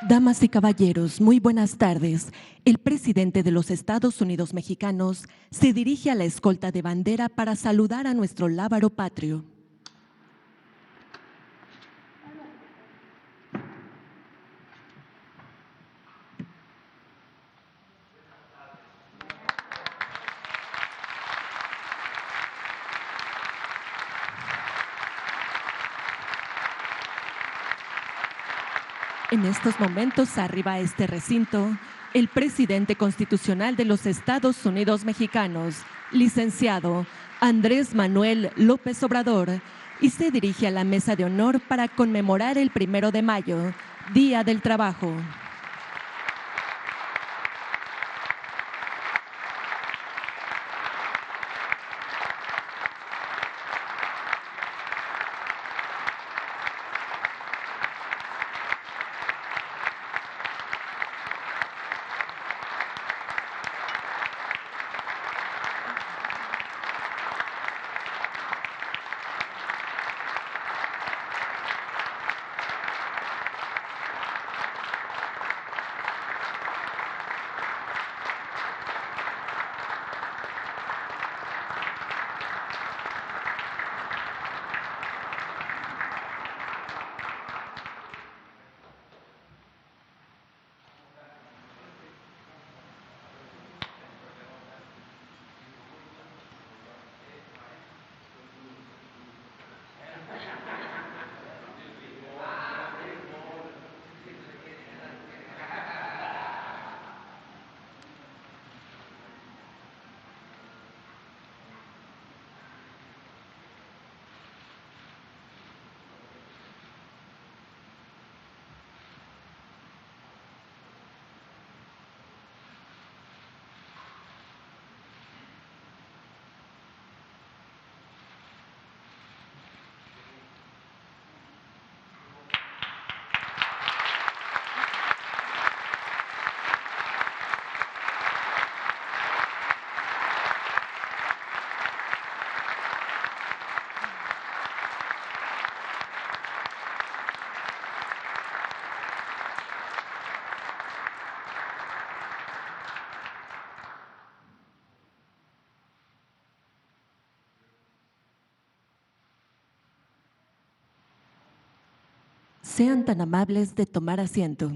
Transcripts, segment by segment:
Damas y caballeros, muy buenas tardes. El presidente de los Estados Unidos mexicanos se dirige a la escolta de bandera para saludar a nuestro lábaro patrio. En estos momentos, arriba a este recinto, el presidente constitucional de los Estados Unidos mexicanos, licenciado Andrés Manuel López Obrador, y se dirige a la mesa de honor para conmemorar el 1 de mayo, Día del Trabajo. Sean tan amables de tomar asiento.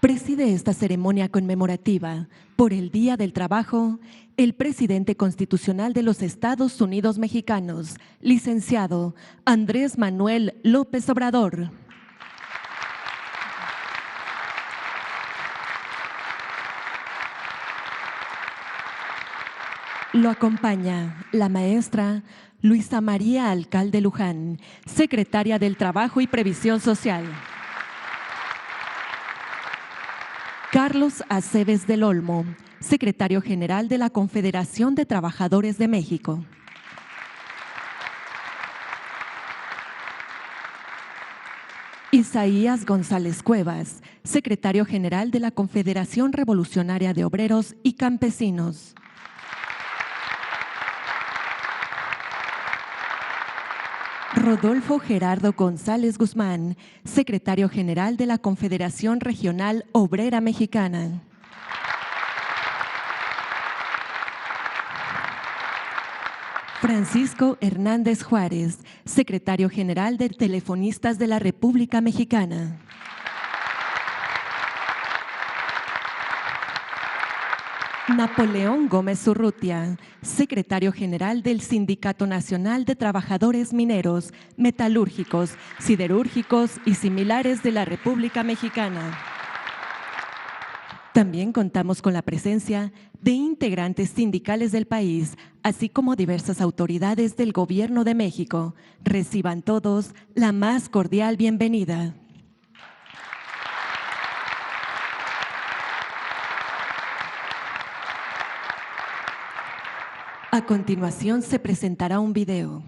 Preside esta ceremonia conmemorativa por el Día del Trabajo el presidente constitucional de los Estados Unidos mexicanos, licenciado Andrés Manuel López Obrador. Lo acompaña la maestra Luisa María Alcalde Luján, secretaria del Trabajo y Previsión Social. Carlos Aceves del Olmo, secretario general de la Confederación de Trabajadores de México. Isaías González Cuevas, secretario general de la Confederación Revolucionaria de Obreros y Campesinos. Rodolfo Gerardo González Guzmán, secretario general de la Confederación Regional Obrera Mexicana. Francisco Hernández Juárez, secretario general de Telefonistas de la República Mexicana. Napoleón Gómez Urrutia, secretario general del Sindicato Nacional de Trabajadores Mineros, Metalúrgicos, Siderúrgicos y Similares de la República Mexicana. También contamos con la presencia de integrantes sindicales del país, así como diversas autoridades del Gobierno de México. Reciban todos la más cordial bienvenida. A continuación se presentará un video.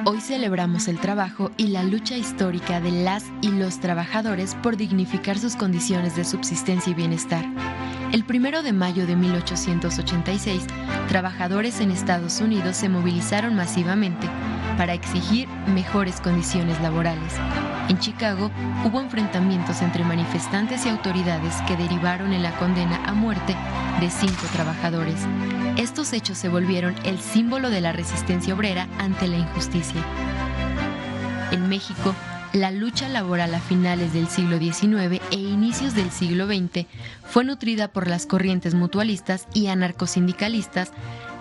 Hoy celebramos el trabajo y la lucha histórica de las y los trabajadores por dignificar sus condiciones de subsistencia y bienestar. El 1 de mayo de 1886, trabajadores en Estados Unidos se movilizaron masivamente para exigir mejores condiciones laborales. En Chicago hubo enfrentamientos entre manifestantes y autoridades que derivaron en la condena a muerte de 5 trabajadores. Estos hechos se volvieron el símbolo de la resistencia obrera ante la injusticia. En México, la lucha laboral a finales del siglo XIX e inicios del siglo XX fue nutrida por las corrientes mutualistas y anarcosindicalistas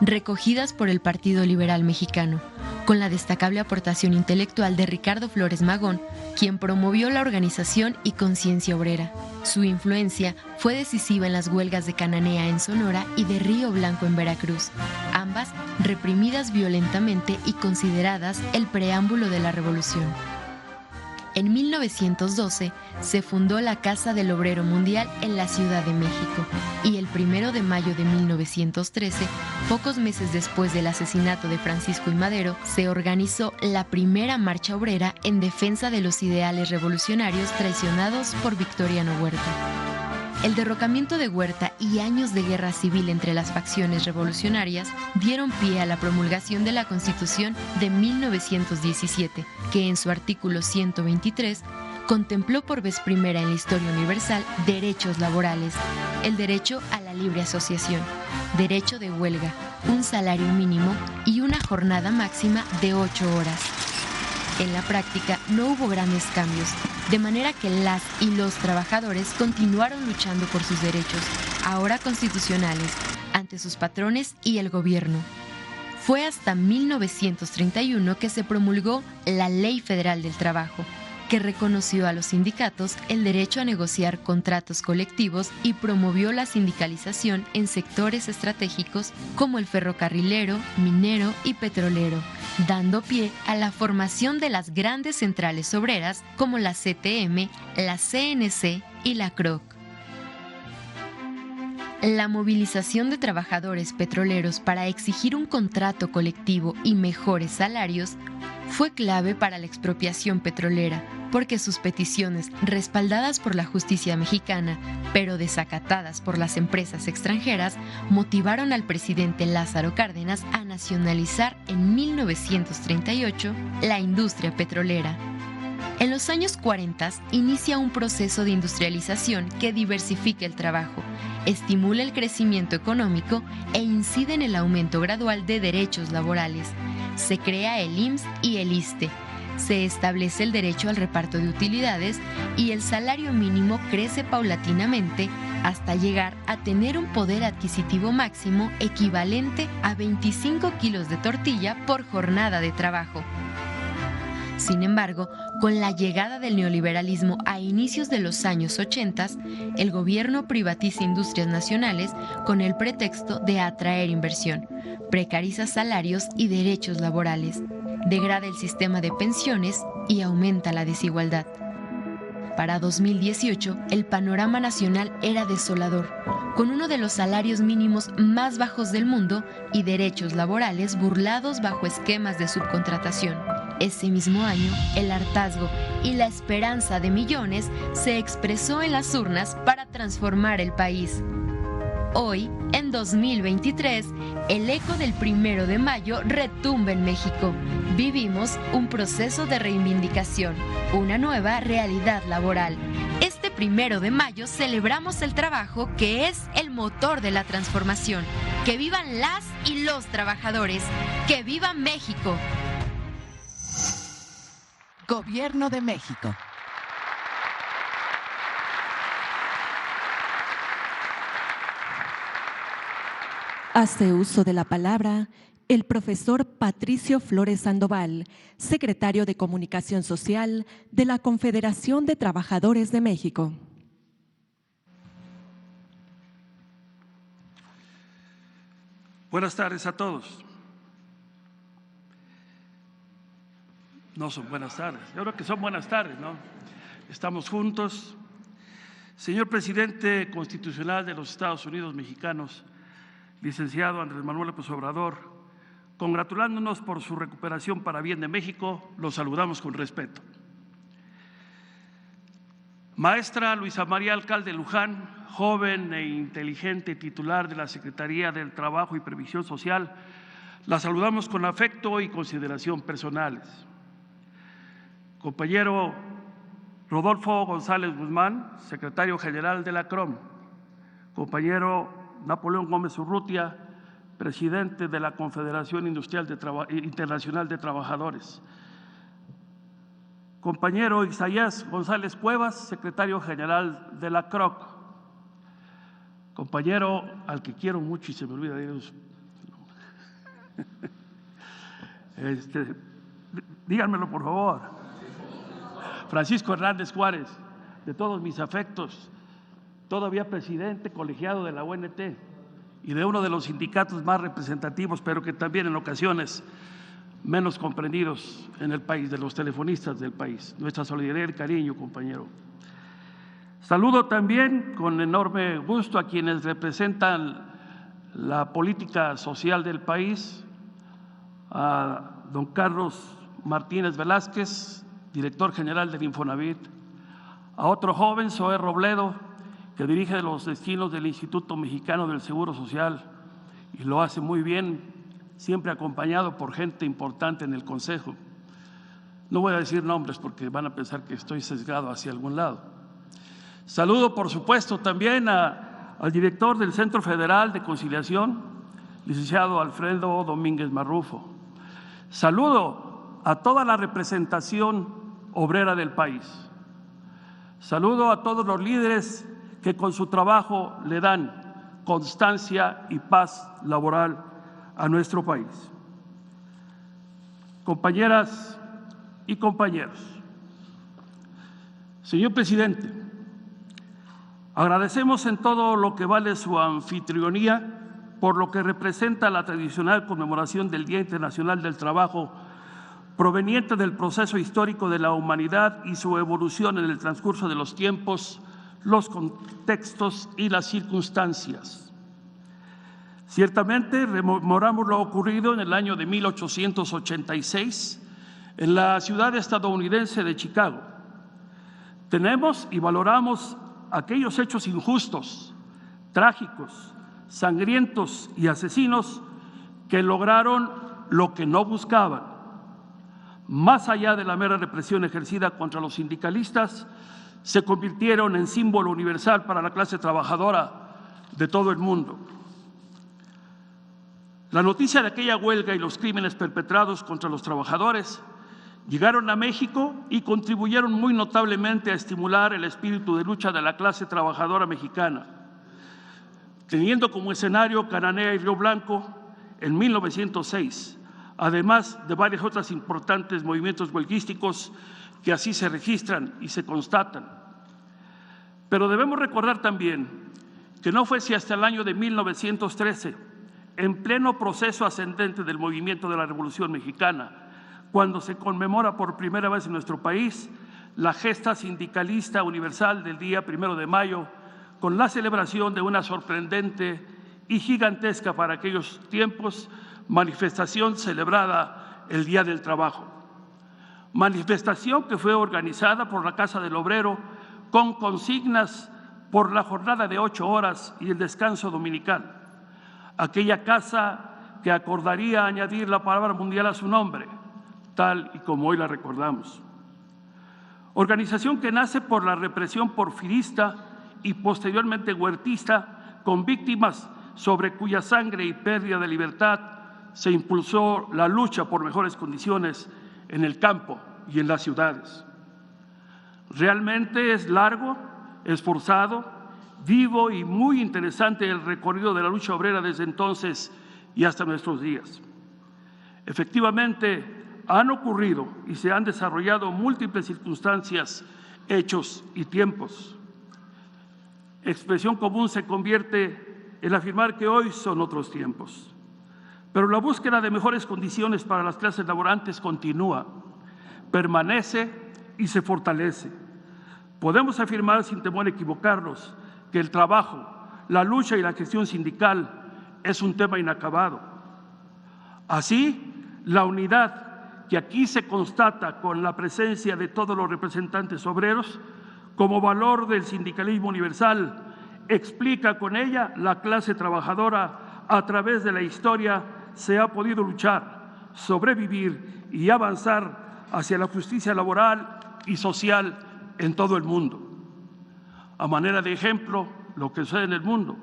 recogidas por el Partido Liberal Mexicano, con la destacable aportación intelectual de Ricardo Flores Magón, quien promovió la organización y conciencia obrera. Su influencia fue decisiva en las huelgas de Cananea en Sonora y de Río Blanco en Veracruz, ambas reprimidas violentamente y consideradas el preámbulo de la Revolución. En 1912 se fundó la Casa del Obrero Mundial en la Ciudad de México y el 1 de mayo de 1913, pocos meses después del asesinato de Francisco I. Madero, se organizó la primera marcha obrera en defensa de los ideales revolucionarios traicionados por Victoriano Huerta. El derrocamiento de Huerta y años de guerra civil entre las facciones revolucionarias dieron pie a la promulgación de la Constitución de 1917, que en su artículo 123 contempló por vez primera en la historia universal derechos laborales, el derecho a la libre asociación, derecho de huelga, un salario mínimo y una jornada máxima de 8 horas. En la práctica no hubo grandes cambios, de manera que las y los trabajadores continuaron luchando por sus derechos, ahora constitucionales, ante sus patrones y el gobierno. Fue hasta 1931 que se promulgó la Ley Federal del Trabajo, que reconoció a los sindicatos el derecho a negociar contratos colectivos y promovió la sindicalización en sectores estratégicos como el ferrocarrilero, minero y petrolero, dando pie a la formación de las grandes centrales obreras como la CTM, la CNC y la CROC. La movilización de trabajadores petroleros para exigir un contrato colectivo y mejores salarios fue clave para la expropiación petrolera, porque sus peticiones, respaldadas por la justicia mexicana, pero desacatadas por las empresas extranjeras, motivaron al presidente Lázaro Cárdenas a nacionalizar en 1938 la industria petrolera. En los años 40 inicia un proceso de industrialización que diversifica el trabajo, estimula el crecimiento económico e incide en el aumento gradual de derechos laborales. Se crea el IMSS y el ISSSTE, se establece el derecho al reparto de utilidades y el salario mínimo crece paulatinamente hasta llegar a tener un poder adquisitivo máximo equivalente a 25 kilos de tortilla por jornada de trabajo. Sin embargo, con la llegada del neoliberalismo a inicios de los años 80, el gobierno privatiza industrias nacionales con el pretexto de atraer inversión, precariza salarios y derechos laborales, degrada el sistema de pensiones y aumenta la desigualdad. Para 2018, el panorama nacional era desolador, con uno de los salarios mínimos más bajos del mundo y derechos laborales burlados bajo esquemas de subcontratación. Ese mismo año, el hartazgo y la esperanza de millones se expresó en las urnas para transformar el país. Hoy, en 2023, el eco del 1 de mayo retumba en México. Vivimos un proceso de reivindicación, una nueva realidad laboral. Este 1 de mayo celebramos el trabajo, que es el motor de la transformación. ¡Que vivan las y los trabajadores! ¡Que viva México! Gobierno de México. Hace uso de la palabra el profesor Patricio Flores Sandoval, secretario de Comunicación Social de la Confederación de Trabajadores de México. Buenas tardes a todos. No son buenas tardes, yo creo que son buenas tardes, ¿no? Estamos juntos. Señor presidente constitucional de los Estados Unidos mexicanos, licenciado Andrés Manuel López Obrador, congratulándonos por su recuperación para bien de México, los saludamos con respeto. Maestra Luisa María Alcalde Luján, joven e inteligente titular de la Secretaría del Trabajo y Previsión Social, la saludamos con afecto y consideración personales. Compañero Rodolfo González Guzmán, secretario general de la CROM. Compañero Napoleón Gómez Urrutia, presidente de la Confederación Internacional de Trabajadores. Compañero Isaías González Cuevas, secretario general de la CROC. Compañero al que quiero mucho y se me olvida de ellos. Díganmelo por favor. Francisco Hernández Juárez, de todos mis afectos, todavía presidente colegiado de la UNT y de uno de los sindicatos más representativos, pero que también en ocasiones menos comprendidos en el país, de los telefonistas del país. Nuestra solidaridad y cariño, compañero. Saludo también con enorme gusto a quienes representan la política social del país, a don Carlos Martínez Velázquez, director general del Infonavit, a otro joven, Zoé Robledo, que dirige los destinos del Instituto Mexicano del Seguro Social y lo hace muy bien, siempre acompañado por gente importante en el Consejo. No voy a decir nombres porque van a pensar que estoy sesgado hacia algún lado. Saludo, por supuesto, también al director del Centro Federal de Conciliación, licenciado Alfredo Domínguez Marrufo. Saludo a toda la representación obrera del país. Saludo a todos los líderes que con su trabajo le dan constancia y paz laboral a nuestro país. Compañeras y compañeros, señor presidente, agradecemos en todo lo que vale su anfitrionía por lo que representa la tradicional conmemoración del Día Internacional del Trabajo proveniente del proceso histórico de la humanidad y su evolución en el transcurso de los tiempos, los contextos y las circunstancias. Ciertamente rememoramos lo ocurrido en el año de 1886 en la ciudad estadounidense de Chicago. Tenemos y valoramos aquellos hechos injustos, trágicos, sangrientos y asesinos que lograron lo que no buscaban. Más allá de la mera represión ejercida contra los sindicalistas, se convirtieron en símbolo universal para la clase trabajadora de todo el mundo. La noticia de aquella huelga y los crímenes perpetrados contra los trabajadores llegaron a México y contribuyeron muy notablemente a estimular el espíritu de lucha de la clase trabajadora mexicana, teniendo como escenario Cananea y Río Blanco en 1906, además de varios otros importantes movimientos huelguísticos que así se registran y se constatan. Pero debemos recordar también que no fue hasta el año de 1913, en pleno proceso ascendente del movimiento de la Revolución Mexicana, cuando se conmemora por primera vez en nuestro país la gesta sindicalista universal del día 1 de mayo, con la celebración de una sorprendente y gigantesca para aquellos tiempos manifestación celebrada el Día del Trabajo. Manifestación que fue organizada por la Casa del Obrero con consignas por la jornada de 8 horas y el descanso dominical. Aquella casa que acordaría añadir la palabra mundial a su nombre, tal y como hoy la recordamos. Organización que nace por la represión porfirista y posteriormente huertista, con víctimas sobre cuya sangre y pérdida de libertad se impulsó la lucha por mejores condiciones en el campo y en las ciudades. Realmente es largo, esforzado, vivo y muy interesante el recorrido de la lucha obrera desde entonces y hasta nuestros días. Efectivamente, han ocurrido y se han desarrollado múltiples circunstancias, hechos y tiempos. Expresión común se convierte en afirmar que hoy son otros tiempos. Pero la búsqueda de mejores condiciones para las clases laborantes continúa, permanece y se fortalece. Podemos afirmar sin temor a equivocarnos que el trabajo, la lucha y la gestión sindical es un tema inacabado. Así, la unidad que aquí se constata con la presencia de todos los representantes obreros como valor del sindicalismo universal, explica con ella la clase trabajadora a través de la historia se ha podido luchar, sobrevivir y avanzar hacia la justicia laboral y social en todo el mundo. A manera de ejemplo, lo que sucede en el mundo.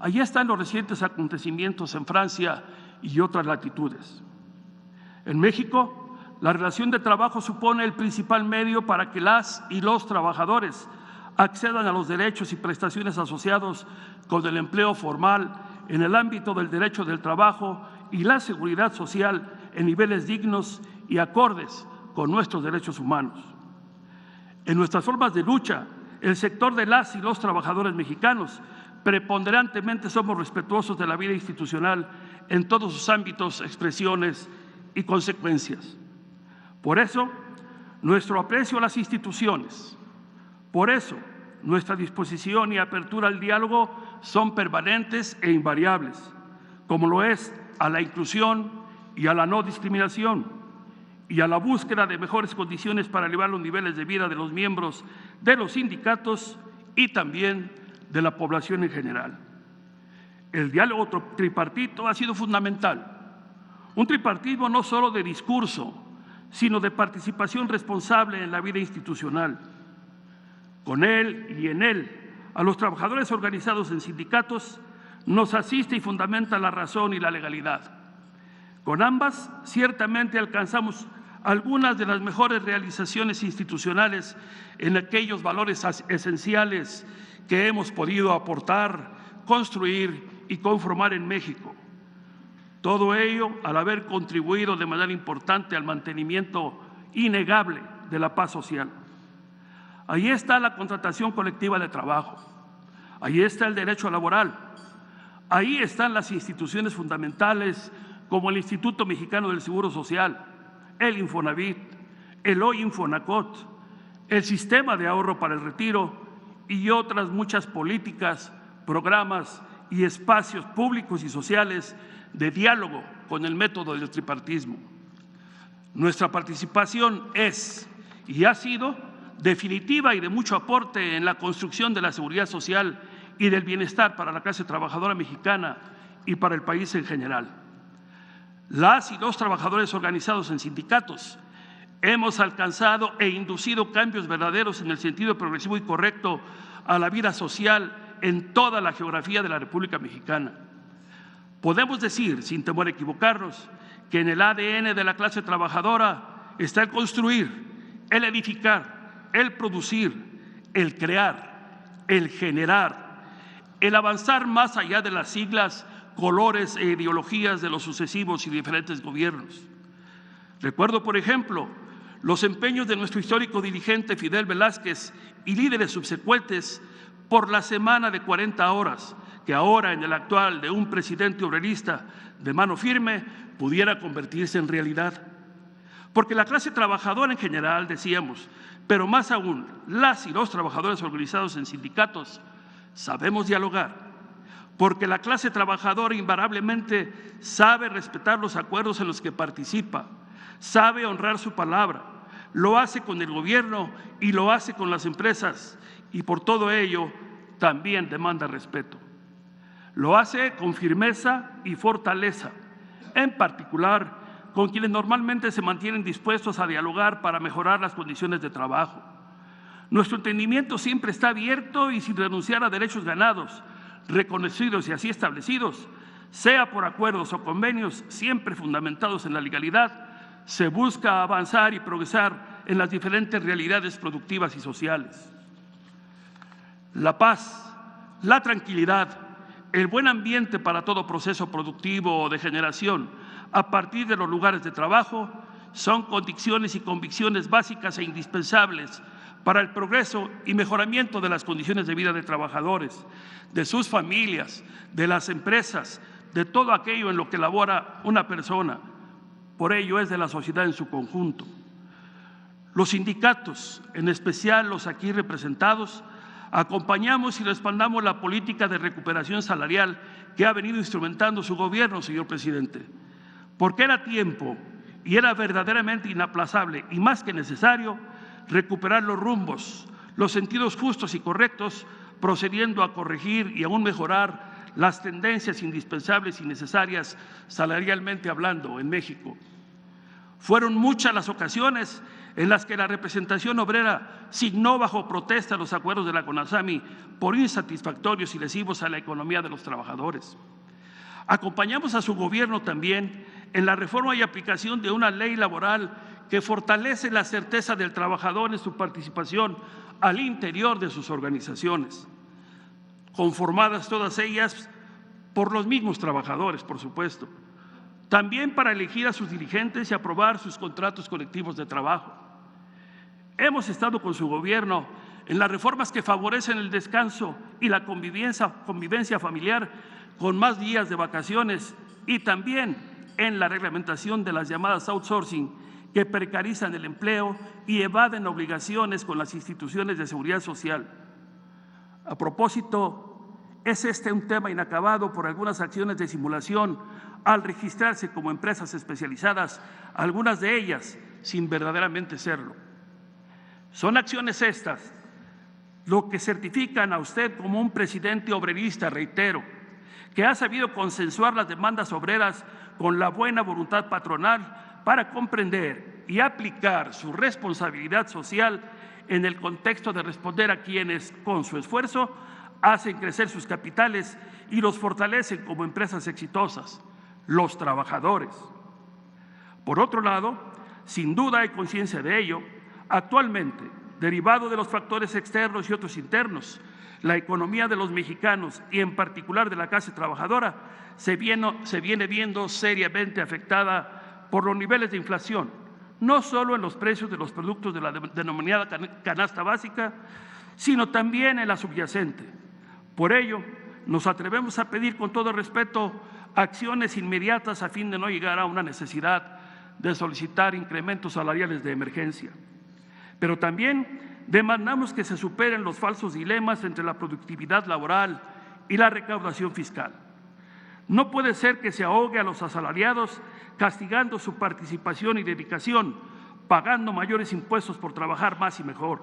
Allí están los recientes acontecimientos en Francia y otras latitudes. En México, la relación de trabajo supone el principal medio para que las y los trabajadores accedan a los derechos y prestaciones asociados con el empleo formal en el ámbito del derecho del trabajo y la seguridad social en niveles dignos y acordes con nuestros derechos humanos. En nuestras formas de lucha, el sector de las y los trabajadores mexicanos preponderantemente somos respetuosos de la vida institucional en todos sus ámbitos, expresiones y consecuencias. Por eso, nuestro aprecio a las instituciones, por eso, nuestra disposición y apertura al diálogo son permanentes e invariables, como lo es a la inclusión y a la no discriminación, y a la búsqueda de mejores condiciones para elevar los niveles de vida de los miembros de los sindicatos y también de la población en general. El diálogo tripartito ha sido fundamental, un tripartismo no solo de discurso, sino de participación responsable en la vida institucional. Con él y en él, a los trabajadores organizados en sindicatos nos asiste y fundamenta la razón y la legalidad. Con ambas, ciertamente alcanzamos algunas de las mejores realizaciones institucionales en aquellos valores esenciales que hemos podido aportar, construir y conformar en México. Todo ello al haber contribuido de manera importante al mantenimiento innegable de la paz social. Ahí está la contratación colectiva de trabajo, ahí está el derecho laboral, ahí están las instituciones fundamentales como el Instituto Mexicano del Seguro Social, el Infonavit, el hoy Infonacot, el Sistema de Ahorro para el Retiro y otras muchas políticas, programas y espacios públicos y sociales de diálogo con el método del tripartismo. Nuestra participación es y ha sido definitiva y de mucho aporte en la construcción de la seguridad social y del bienestar para la clase trabajadora mexicana y para el país en general. Las y los trabajadores organizados en sindicatos hemos alcanzado e inducido cambios verdaderos en el sentido progresivo y correcto a la vida social en toda la geografía de la República Mexicana. Podemos decir, sin temor a equivocarnos, que en el ADN de la clase trabajadora está el construir, el edificar, el producir, el crear, el generar, el avanzar más allá de las siglas, colores e ideologías de los sucesivos y diferentes gobiernos. Recuerdo, por ejemplo, los empeños de nuestro histórico dirigente Fidel Velázquez y líderes subsecuentes por la semana de 40 horas, que ahora en el actual de un presidente obrerista de mano firme pudiera convertirse en realidad. Porque la clase trabajadora en general, decíamos, pero más aún las y los trabajadores organizados en sindicatos, sabemos dialogar. Porque la clase trabajadora invariablemente sabe respetar los acuerdos en los que participa, sabe honrar su palabra, lo hace con el gobierno y lo hace con las empresas, y por todo ello también demanda respeto. Lo hace con firmeza y fortaleza, en particular con quienes normalmente se mantienen dispuestos a dialogar para mejorar las condiciones de trabajo. Nuestro entendimiento siempre está abierto y sin renunciar a derechos ganados, reconocidos y así establecidos, sea por acuerdos o convenios siempre fundamentados en la legalidad, se busca avanzar y progresar en las diferentes realidades productivas y sociales. La paz, la tranquilidad, el buen ambiente para todo proceso productivo o de generación a partir de los lugares de trabajo son condiciones y convicciones básicas e indispensables para el progreso y mejoramiento de las condiciones de vida de trabajadores, de sus familias, de las empresas, de todo aquello en lo que labora una persona. Por ello es de la sociedad en su conjunto. Los sindicatos, en especial los aquí representados, acompañamos y respaldamos la política de recuperación salarial que ha venido instrumentando su gobierno, señor presidente, porque era tiempo y era verdaderamente inaplazable y más que necesario recuperar los rumbos, los sentidos justos y correctos, procediendo a corregir y aún mejorar las tendencias indispensables y necesarias salarialmente hablando en México. Fueron muchas las ocasiones en las que la representación obrera signó bajo protesta los acuerdos de la CONASAMI por insatisfactorios y lesivos a la economía de los trabajadores. Acompañamos a su gobierno también en la reforma y aplicación de una ley laboral que fortalece la certeza del trabajador en su participación al interior de sus organizaciones, conformadas todas ellas por los mismos trabajadores, por supuesto. También para elegir a sus dirigentes y aprobar sus contratos colectivos de trabajo. Hemos estado con su gobierno en las reformas que favorecen el descanso y la convivencia familiar con más días de vacaciones y también en la reglamentación de las llamadas outsourcing que precarizan el empleo y evaden obligaciones con las instituciones de seguridad social. A propósito, es este un tema inacabado por algunas acciones de simulación al registrarse como empresas especializadas, algunas de ellas sin verdaderamente serlo. Son acciones estas lo que certifican a usted como un presidente obrerista, reitero, que ha sabido consensuar las demandas obreras con la buena voluntad patronal para comprender y aplicar su responsabilidad social en el contexto de responder a quienes, con su esfuerzo, hacen crecer sus capitales y los fortalecen como empresas exitosas, los trabajadores. Por otro lado, sin duda hay conciencia de ello, actualmente, derivado de los factores externos y otros internos, la economía de los mexicanos y en particular de la clase trabajadora se viene viendo seriamente afectada por los niveles de inflación, no solo en los precios de los productos de la denominada canasta básica, sino también en la subyacente. Por ello, nos atrevemos a pedir con todo respeto acciones inmediatas a fin de no llegar a una necesidad de solicitar incrementos salariales de emergencia. Pero también demandamos que se superen los falsos dilemas entre la productividad laboral y la recaudación fiscal. No puede ser que se ahogue a los asalariados castigando su participación y dedicación, pagando mayores impuestos por trabajar más y mejor.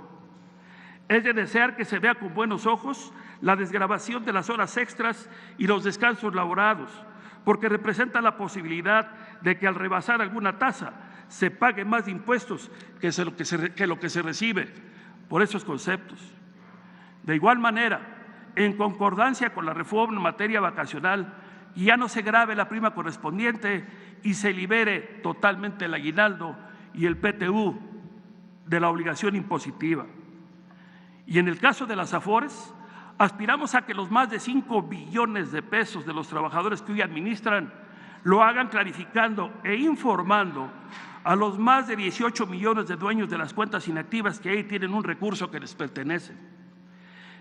Es de desear que se vea con buenos ojos la desgravación de las horas extras y los descansos laborados, porque representa la posibilidad de que al rebasar alguna tasa se pague más de impuestos que lo que se recibe por esos conceptos. De igual manera, en concordancia con la reforma en materia vacacional, ya no se grave la prima correspondiente y se libere totalmente el aguinaldo y el PTU de la obligación impositiva. Y en el caso de las AFORES, aspiramos a que los más de 5 billones de pesos de los trabajadores que hoy administran lo hagan clarificando e informando a los más de 18 millones de dueños de las cuentas inactivas que ahí tienen un recurso que les pertenece.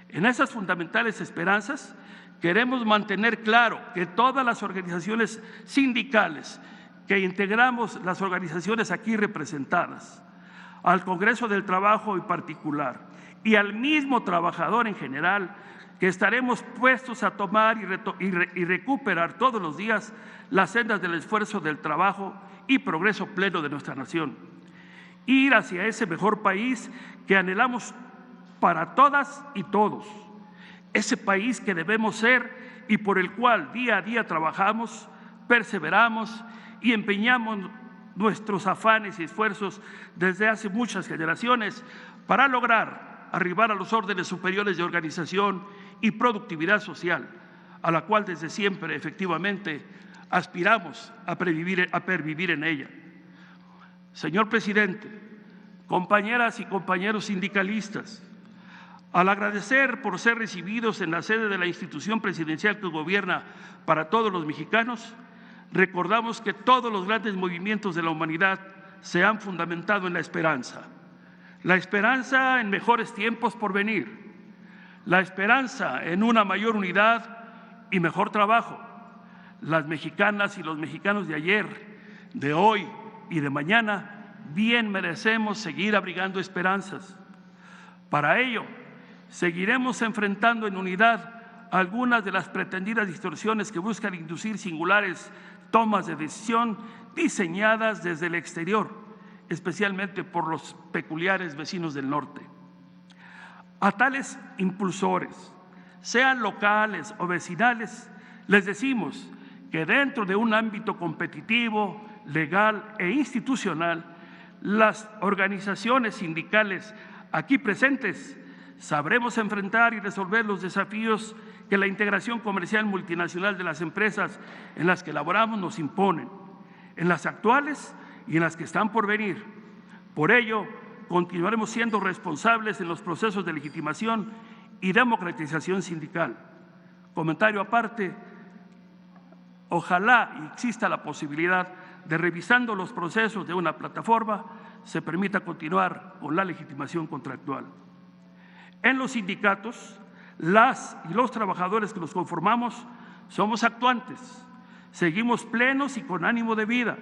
En esas fundamentales esperanzas, queremos mantener claro que todas las organizaciones sindicales que integramos las organizaciones aquí representadas, al Congreso del Trabajo en particular y al mismo trabajador en general, que estaremos puestos a tomar y recuperar todos los días las sendas del esfuerzo del trabajo y progreso pleno de nuestra nación. Ir hacia ese mejor país que anhelamos para todas y todos, ese país que debemos ser y por el cual día a día trabajamos, perseveramos y empeñamos nuestros afanes y esfuerzos desde hace muchas generaciones para lograr arribar a los órdenes superiores de organización y productividad social, a la cual desde siempre efectivamente aspiramos a pervivir en ella. Señor presidente, compañeras y compañeros sindicalistas, al agradecer por ser recibidos en la sede de la institución presidencial que gobierna para todos los mexicanos, recordamos que todos los grandes movimientos de la humanidad se han fundamentado en la esperanza en mejores tiempos por venir, la esperanza en una mayor unidad y mejor trabajo. Las mexicanas y los mexicanos de ayer, de hoy y de mañana bien merecemos seguir abrigando esperanzas. Para ello, seguiremos enfrentando en unidad algunas de las pretendidas distorsiones que buscan inducir singulares tomas de decisión diseñadas desde el exterior, especialmente por los peculiares vecinos del norte. A tales impulsores, sean locales o vecinales, les decimos que dentro de un ámbito competitivo, legal e institucional, las organizaciones sindicales aquí presentes sabremos enfrentar y resolver los desafíos que la integración comercial multinacional de las empresas en las que laboramos nos imponen, en las actuales y en las que están por venir. Por ello, continuaremos siendo responsables en los procesos de legitimación y democratización sindical. Comentario aparte, ojalá exista la posibilidad de, revisando los procesos de una plataforma, se permita continuar con la legitimación contractual. En los sindicatos, las y los trabajadores que los conformamos somos actuantes, seguimos plenos y con ánimo de vida,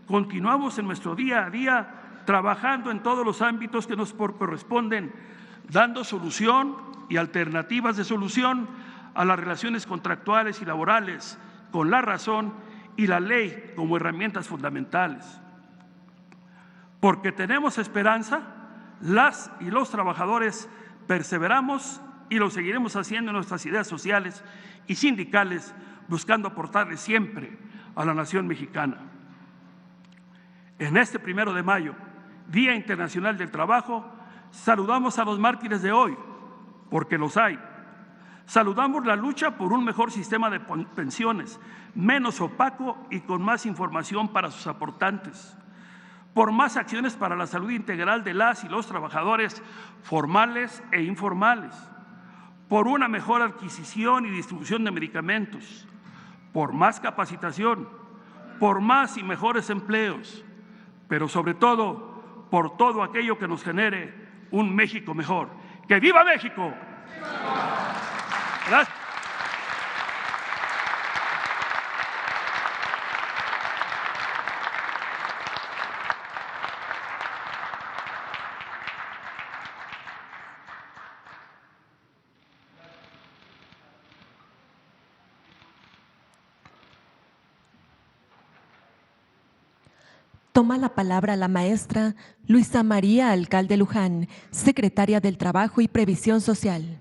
continuamos en nuestro día a día trabajando en todos los ámbitos que nos corresponden, dando solución y alternativas de solución a las relaciones contractuales y laborales, con la razón y la ley como herramientas fundamentales. Porque tenemos esperanza, las y los trabajadores perseveramos y lo seguiremos haciendo en nuestras ideas sociales y sindicales, buscando aportarle siempre a la nación mexicana. En este 1 de mayo, Día Internacional del Trabajo, saludamos a los mártires de hoy, porque los hay. Saludamos la lucha por un mejor sistema de pensiones, menos opaco y con más información para sus aportantes, por más acciones para la salud integral de las y los trabajadores formales e informales, por una mejor adquisición y distribución de medicamentos, por más capacitación, por más y mejores empleos, pero sobre todo por todo aquello que nos genere un México mejor. ¡Que viva México! Gracias. Toma la palabra la maestra Luisa María Alcalde Luján, secretaria del Trabajo y Previsión Social.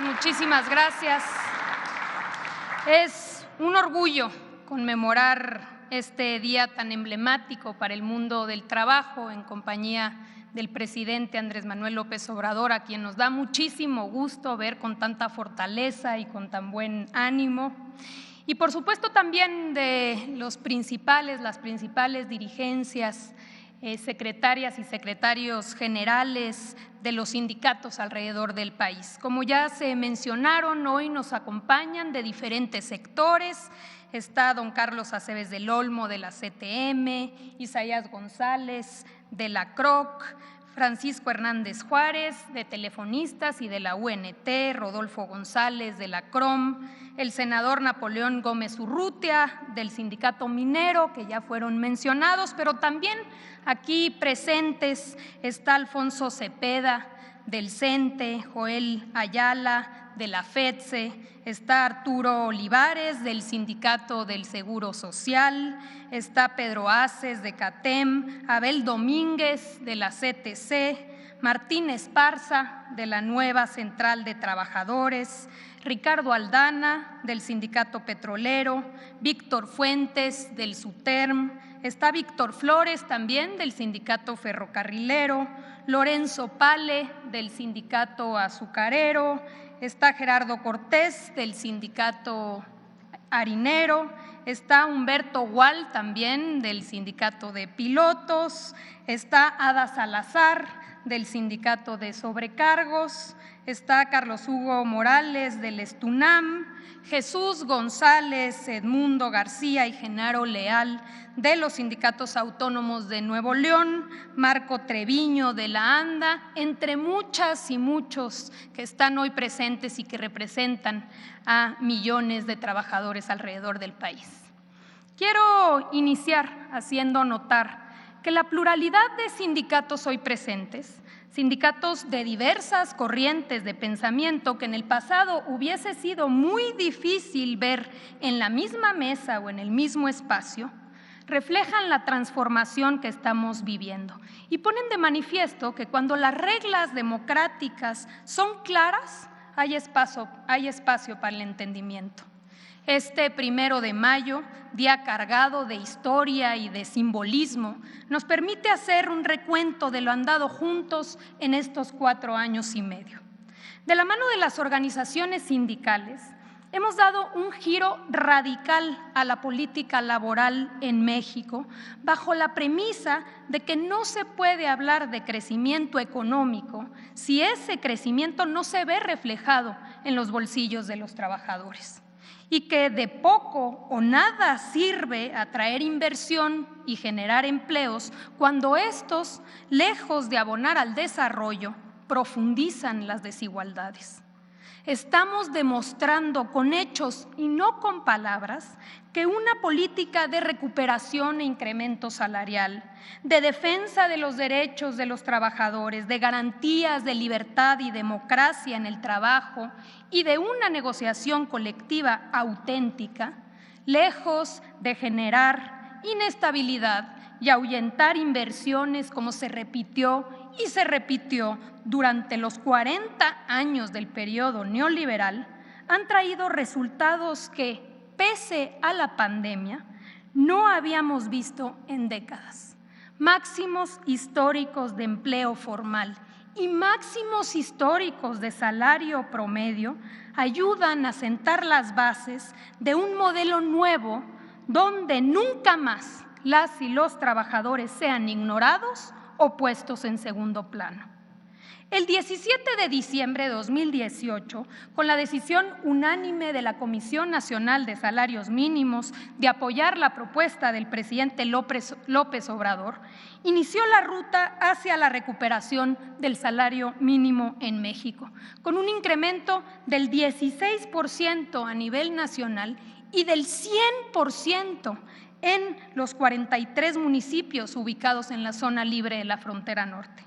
Muchísimas gracias. Es un orgullo conmemorar este día tan emblemático para el mundo del trabajo en compañía del presidente Andrés Manuel López Obrador, a quien nos da muchísimo gusto ver con tanta fortaleza y con tan buen ánimo. Y por supuesto también de las principales dirigencias, secretarias y secretarios generales de los sindicatos alrededor del país. Como ya se mencionaron, hoy nos acompañan de diferentes sectores. Está don Carlos Aceves del Olmo de la CTM, Isaías González de la CROC, Francisco Hernández Juárez de Telefonistas y de la UNT, Rodolfo González de la CROM, el senador Napoleón Gómez Urrutia del Sindicato Minero, que ya fueron mencionados, pero también aquí presentes está Alfonso Cepeda del CENTE, Joel Ayala de la FETSE, está Arturo Olivares del Sindicato del Seguro Social, está Pedro Aces de CATEM, Abel Domínguez de la CTC, Martín Esparza de la Nueva Central de Trabajadores, Ricardo Aldana del Sindicato Petrolero, Víctor Fuentes del SUTERM, está Víctor Flores también del Sindicato Ferrocarrilero, Lorenzo Pale del Sindicato Azucarero, está Gerardo Cortés del Sindicato Harinero, está Humberto Gual también del Sindicato de Pilotos, está Ada Salazar del Sindicato de Sobrecargos, está Carlos Hugo Morales del Estunam, Jesús González, Edmundo García y Genaro Leal de los Sindicatos Autónomos de Nuevo León, Marco Treviño de la ANDA, entre muchas y muchos que están hoy presentes y que representan a millones de trabajadores alrededor del país. Quiero iniciar haciendo notar que la pluralidad de sindicatos hoy presentes, sindicatos de diversas corrientes de pensamiento que en el pasado hubiese sido muy difícil ver en la misma mesa o en el mismo espacio, reflejan la transformación que estamos viviendo y ponen de manifiesto que cuando las reglas democráticas son claras, hay espacio para el entendimiento. Este 1 de mayo, día cargado de historia y de simbolismo, nos permite hacer un recuento de lo andado juntos en estos 4 años y medio. De la mano de las organizaciones sindicales, hemos dado un giro radical a la política laboral en México, bajo la premisa de que no se puede hablar de crecimiento económico si ese crecimiento no se ve reflejado en los bolsillos de los trabajadores, y que de poco o nada sirve atraer inversión y generar empleos cuando estos, lejos de abonar al desarrollo, profundizan las desigualdades. Estamos demostrando con hechos y no con palabras que una política de recuperación e incremento salarial, de defensa de los derechos de los trabajadores, de garantías de libertad y democracia en el trabajo y de una negociación colectiva auténtica, lejos de generar inestabilidad y ahuyentar inversiones como se repitió y se repitió durante los 40 años del periodo neoliberal, han traído resultados que, pese a la pandemia, no habíamos visto en décadas. Máximos históricos de empleo formal y máximos históricos de salario promedio ayudan a sentar las bases de un modelo nuevo donde nunca más las y los trabajadores sean ignorados o puestos en segundo plano. El 17 de diciembre de 2018, con la decisión unánime de la Comisión Nacional de Salarios Mínimos de apoyar la propuesta del presidente López Obrador, inició la ruta hacia la recuperación del salario mínimo en México, con un incremento del 16% a nivel nacional y del 100% en los 43 municipios ubicados en la zona libre de la frontera norte.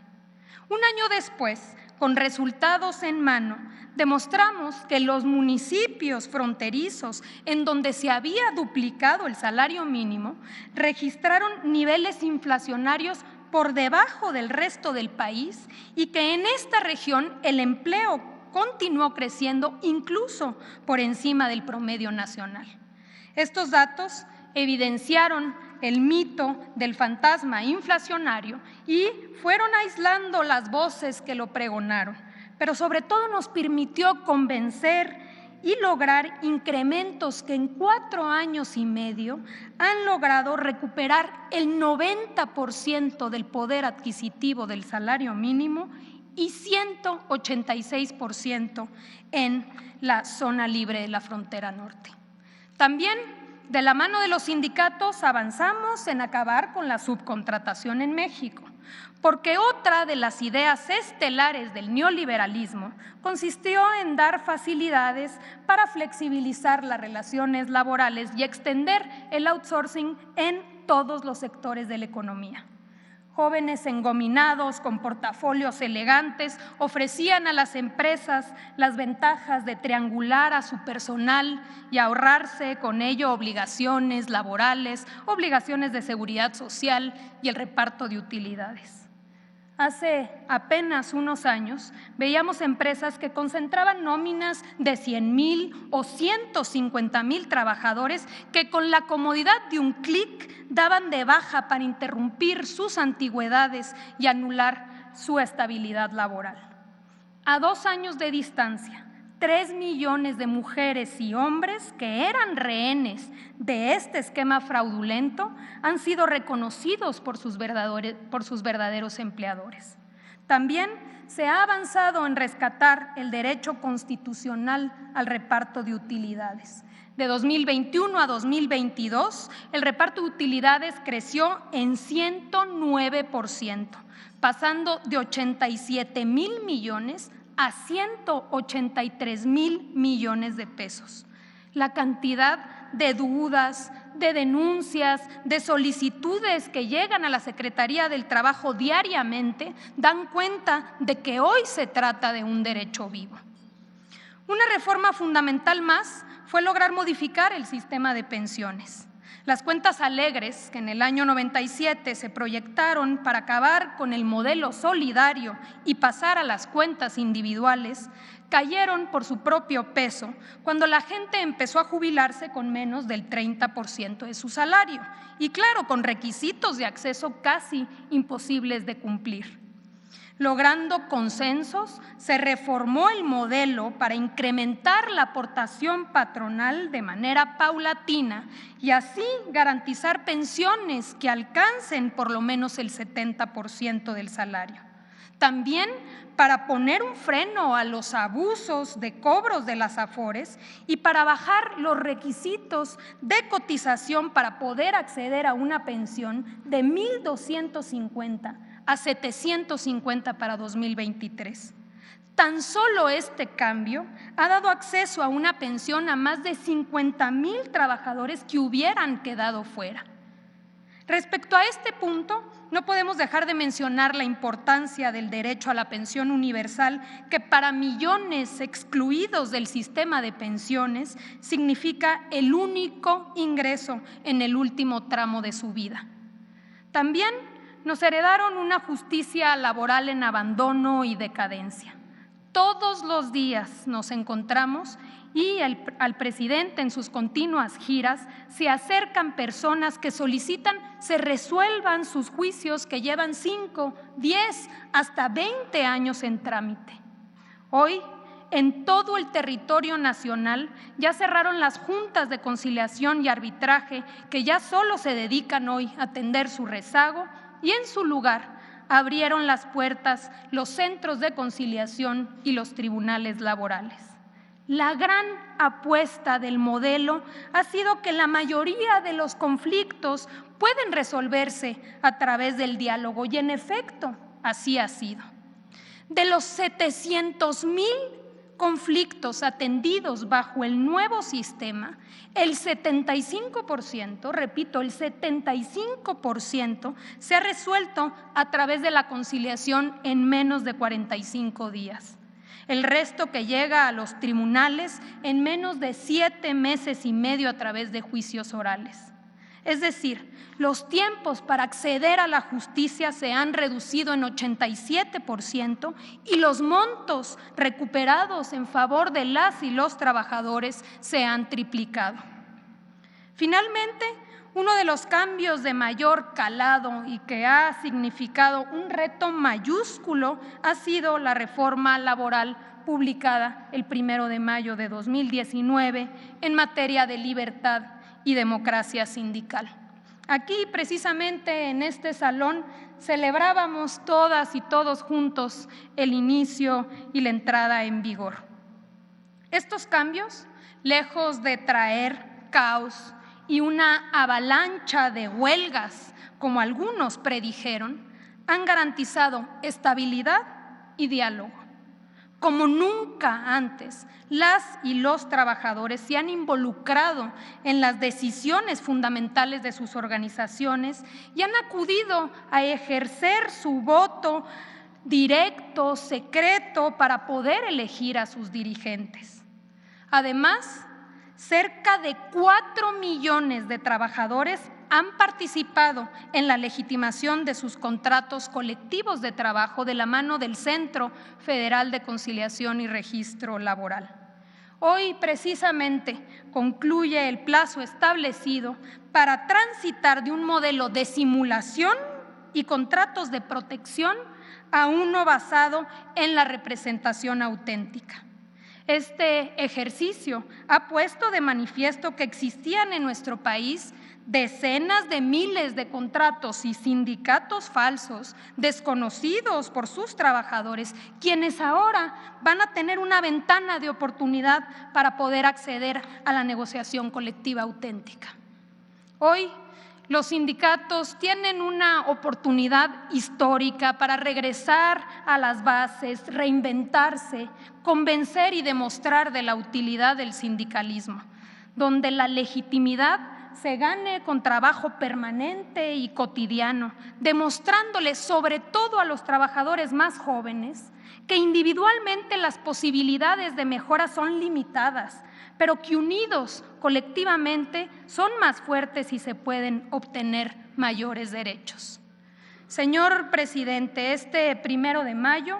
Un año después, con resultados en mano, demostramos que los municipios fronterizos en donde se había duplicado el salario mínimo registraron niveles inflacionarios por debajo del resto del país y que en esta región el empleo continuó creciendo incluso por encima del promedio nacional. Estos datos evidenciaron el mito del fantasma inflacionario y fueron aislando las voces que lo pregonaron, pero sobre todo nos permitió convencer y lograr incrementos que en 4 años y medio han logrado recuperar el 90% del poder adquisitivo del salario mínimo y 186% en la zona libre de la frontera norte. También, de la mano de los sindicatos, avanzamos en acabar con la subcontratación en México, porque otra de las ideas estelares del neoliberalismo consistió en dar facilidades para flexibilizar las relaciones laborales y extender el outsourcing en todos los sectores de la economía. Jóvenes engominados con portafolios elegantes ofrecían a las empresas las ventajas de triangular a su personal y ahorrarse con ello obligaciones laborales, obligaciones de seguridad social y el reparto de utilidades. Hace apenas unos años veíamos empresas que concentraban nóminas de 100,000 o 150,000 trabajadores que con la comodidad de un clic daban de baja para interrumpir sus antigüedades y anular su estabilidad laboral. A 2 años de distancia, 3 millones de mujeres y hombres que eran rehenes de este esquema fraudulento han sido reconocidos por sus verdaderos empleadores. También se ha avanzado en rescatar el derecho constitucional al reparto de utilidades. De 2021 a 2022, el reparto de utilidades creció en 109%, pasando de 87,000 millones a 183,000 millones de pesos. La cantidad de dudas, de denuncias, de solicitudes que llegan a la Secretaría del Trabajo diariamente dan cuenta de que hoy se trata de un derecho vivo. Una reforma fundamental más fue lograr modificar el sistema de pensiones. Las cuentas alegres que en el año 97 se proyectaron para acabar con el modelo solidario y pasar a las cuentas individuales, cayeron por su propio peso cuando la gente empezó a jubilarse con menos del 30% de su salario y, claro, con requisitos de acceso casi imposibles de cumplir. Logrando consensos, se reformó el modelo para incrementar la aportación patronal de manera paulatina y así garantizar pensiones que alcancen por lo menos el 70% del salario. También para poner un freno a los abusos de cobros de las AFORES y para bajar los requisitos de cotización para poder acceder a una pensión de 1,250 a 750 para 2023. Tan solo este cambio ha dado acceso a una pensión a más de 50,000 trabajadores que hubieran quedado fuera. Respecto a este punto, no podemos dejar de mencionar la importancia del derecho a la pensión universal, que para millones excluidos del sistema de pensiones significa el único ingreso en el último tramo de su vida. También nos heredaron una justicia laboral en abandono y decadencia. Todos los días nos encontramos y al presidente en sus continuas giras se acercan personas que solicitan se resuelvan sus juicios que llevan 5, 10, hasta 20 años en trámite. Hoy, en todo el territorio nacional, ya cerraron las juntas de conciliación y arbitraje que ya solo se dedican hoy a atender su rezago y en su lugar abrieron las puertas los centros de conciliación y los tribunales laborales. La gran apuesta del modelo ha sido que la mayoría de los conflictos pueden resolverse a través del diálogo y en efecto así ha sido. De los 700,000 conflictos atendidos bajo el nuevo sistema, el 75%, repito, el 75% se ha resuelto a través de la conciliación en menos de 45 días. El resto que llega a los tribunales en menos de 7 meses y medio a través de juicios orales. Es decir, los tiempos para acceder a la justicia se han reducido en 87% y los montos recuperados en favor de las y los trabajadores se han triplicado. Finalmente, uno de los cambios de mayor calado y que ha significado un reto mayúsculo ha sido la reforma laboral publicada el 1 de mayo de 2019 en materia de libertad y democracia sindical. Aquí, precisamente en este salón, celebrábamos todas y todos juntos el inicio y la entrada en vigor. Estos cambios, lejos de traer caos y una avalancha de huelgas, como algunos predijeron, han garantizado estabilidad y diálogo. Como nunca antes, las y los trabajadores se han involucrado en las decisiones fundamentales de sus organizaciones y han acudido a ejercer su voto directo, secreto, para poder elegir a sus dirigentes. Además, cerca de 4 millones de trabajadores han participado en la legitimación de sus contratos colectivos de trabajo de la mano del Centro Federal de Conciliación y Registro Laboral. Hoy, precisamente, concluye el plazo establecido para transitar de un modelo de simulación y contratos de protección a uno basado en la representación auténtica. Este ejercicio ha puesto de manifiesto que existían en nuestro país decenas de miles de contratos y sindicatos falsos, desconocidos por sus trabajadores, quienes ahora van a tener una ventana de oportunidad para poder acceder a la negociación colectiva auténtica. Hoy, los sindicatos tienen una oportunidad histórica para regresar a las bases, reinventarse, convencer y demostrar de la utilidad del sindicalismo, donde la legitimidad se gane con trabajo permanente y cotidiano, demostrándoles sobre todo a los trabajadores más jóvenes que individualmente las posibilidades de mejora son limitadas, pero que unidos colectivamente son más fuertes y se pueden obtener mayores derechos. Señor presidente, este 1 de mayo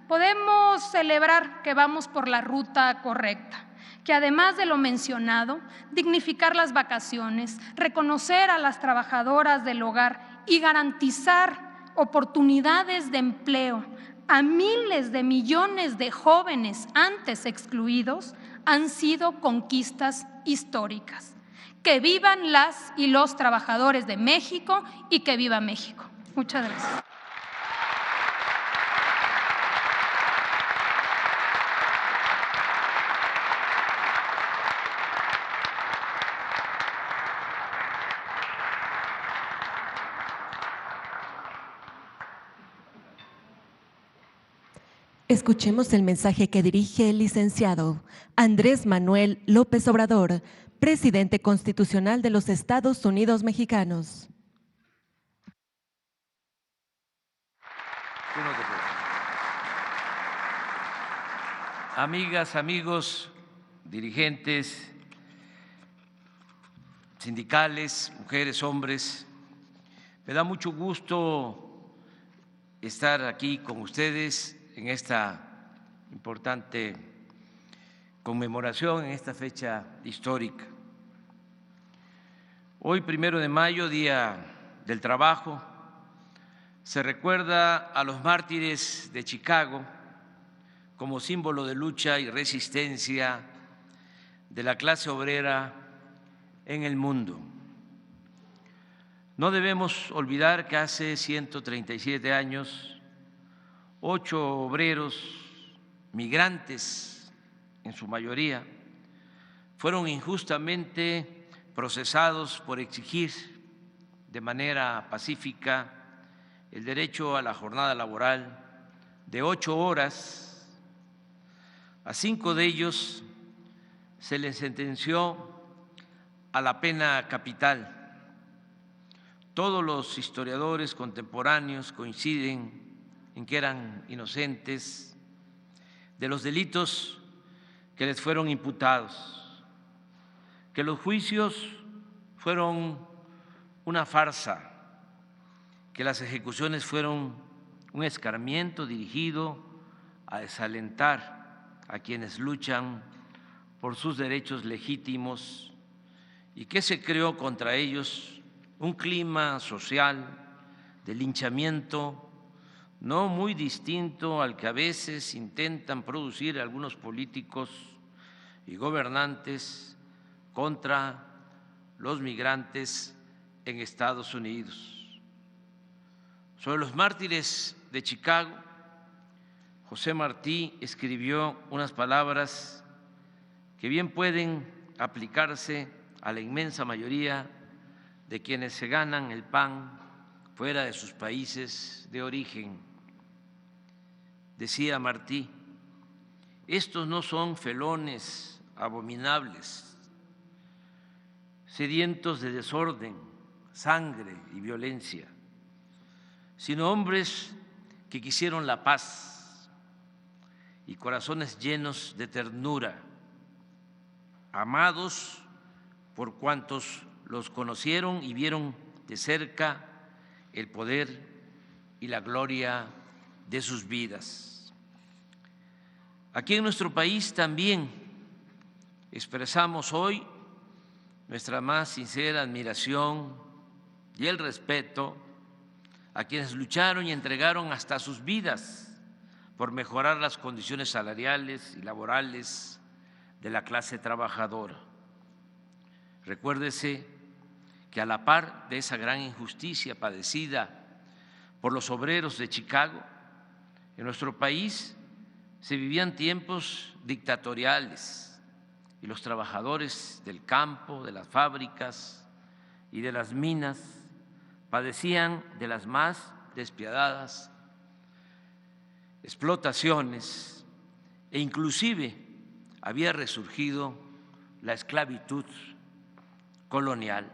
podemos celebrar que vamos por la ruta correcta, que además de lo mencionado, dignificar las vacaciones, reconocer a las trabajadoras del hogar y garantizar oportunidades de empleo a miles de millones de jóvenes antes excluidos han sido conquistas históricas. Que vivan las y los trabajadores de México y que viva México. Muchas gracias. Escuchemos el mensaje que dirige el licenciado Andrés Manuel López Obrador, presidente constitucional de los Estados Unidos mexicanos. Amigas, amigos, dirigentes sindicales, mujeres, hombres, me da mucho gusto estar aquí con ustedes en esta importante conmemoración, en esta fecha histórica. Hoy, 1 de mayo, Día del Trabajo, se recuerda a los mártires de Chicago como símbolo de lucha y resistencia de la clase obrera en el mundo. No debemos olvidar que hace 137 años 8 obreros migrantes, en su mayoría, fueron injustamente procesados por exigir de manera pacífica el derecho a la jornada laboral de 8 horas. A 5 de ellos se les sentenció a la pena capital. Todos los historiadores contemporáneos coinciden en que eran inocentes de los delitos que les fueron imputados, que los juicios fueron una farsa, que las ejecuciones fueron un escarmiento dirigido a desalentar a quienes luchan por sus derechos legítimos y que se creó contra ellos un clima social de linchamiento no muy distinto al que a veces intentan producir algunos políticos y gobernantes contra los migrantes en Estados Unidos. Sobre los mártires de Chicago, José Martí escribió unas palabras que bien pueden aplicarse a la inmensa mayoría de quienes se ganan el pan fuera de sus países de origen. Decía Martí: estos no son felones abominables, sedientos de desorden, sangre y violencia, sino hombres que quisieron la paz y corazones llenos de ternura, amados por cuantos los conocieron y vieron de cerca el poder y la gloria de sus vidas. Aquí en nuestro país también expresamos hoy nuestra más sincera admiración y el respeto a quienes lucharon y entregaron hasta sus vidas por mejorar las condiciones salariales y laborales de la clase trabajadora. Recuérdese que a la par de esa gran injusticia padecida por los obreros de Chicago, en nuestro país se vivían tiempos dictatoriales y los trabajadores del campo, de las fábricas y de las minas padecían de las más despiadadas explotaciones e inclusive había resurgido la esclavitud colonial.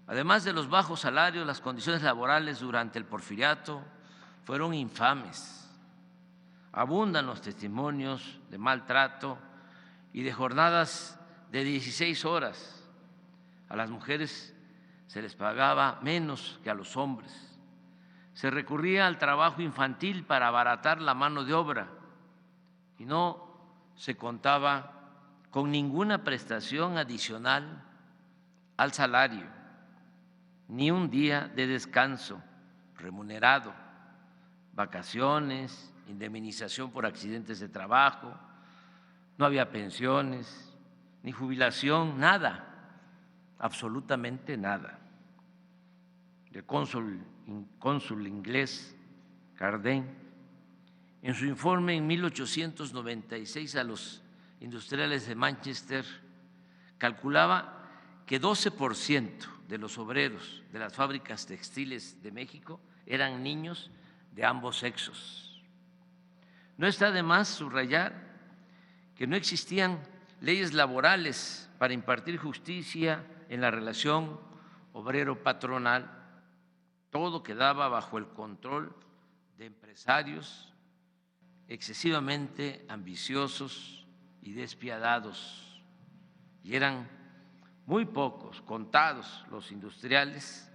Además de los bajos salarios, las condiciones laborales durante el Porfiriato fueron infames. Abundan los testimonios de maltrato y de jornadas de 16 horas. A las mujeres se les pagaba menos que a los hombres. Se recurría al trabajo infantil para abaratar la mano de obra y no se contaba con ninguna prestación adicional al salario, ni un día de descanso remunerado, vacaciones, indemnización por accidentes de trabajo, no había pensiones, ni jubilación, nada, absolutamente nada. El cónsul inglés Cardin, en su informe en 1896 a los industriales de Manchester, calculaba que 12% de los obreros de las fábricas textiles de México eran niños de ambos sexos. No está de más subrayar que no existían leyes laborales para impartir justicia en la relación obrero-patronal. Todo quedaba bajo el control de empresarios excesivamente ambiciosos y despiadados, y eran muy pocos, contados, los industriales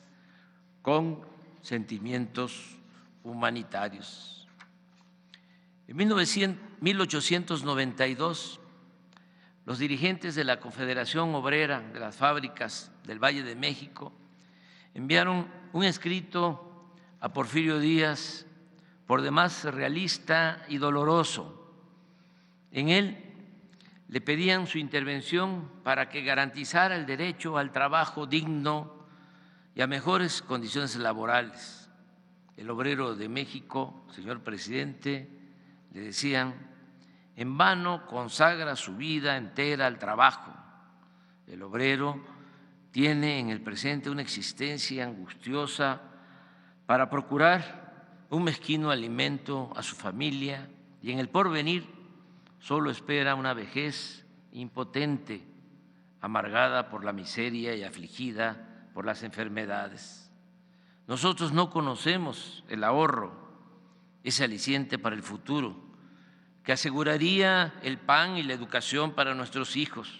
con sentimientos humanitarios. En 1892, los dirigentes de la Confederación Obrera de las Fábricas del Valle de México enviaron un escrito a Porfirio Díaz, por demás realista y doloroso. En él le pedían su intervención para que garantizara el derecho al trabajo digno y a mejores condiciones laborales. El obrero de México, señor presidente, le decían, en vano consagra su vida entera al trabajo. El obrero tiene en el presente una existencia angustiosa para procurar un mezquino alimento a su familia y en el porvenir solo espera una vejez impotente, amargada por la miseria y afligida por las enfermedades. Nosotros no conocemos el ahorro, ese aliciente para el futuro, que aseguraría el pan y la educación para nuestros hijos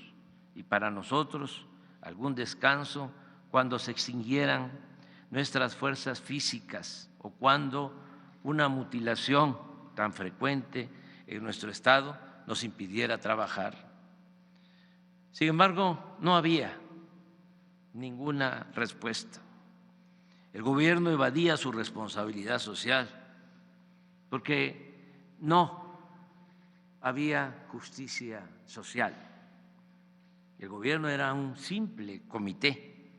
y para nosotros algún descanso cuando se extinguieran nuestras fuerzas físicas o cuando una mutilación tan frecuente en nuestro estado nos impidiera trabajar. Sin embargo, no había ninguna respuesta. El gobierno evadía su responsabilidad social porque no había justicia social. El gobierno era un simple comité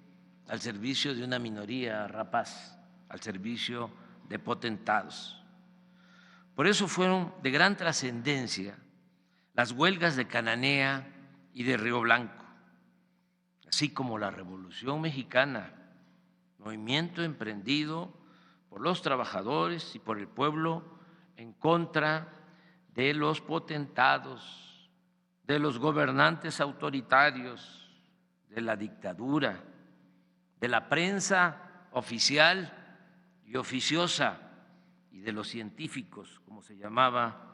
al servicio de una minoría rapaz, al servicio de potentados. Por eso fueron de gran trascendencia las huelgas de Cananea y de Río Blanco, así como la Revolución Mexicana, movimiento emprendido por los trabajadores y por el pueblo en contra de los potentados, de los gobernantes autoritarios, de la dictadura, de la prensa oficial y oficiosa y de los científicos, como se llamaba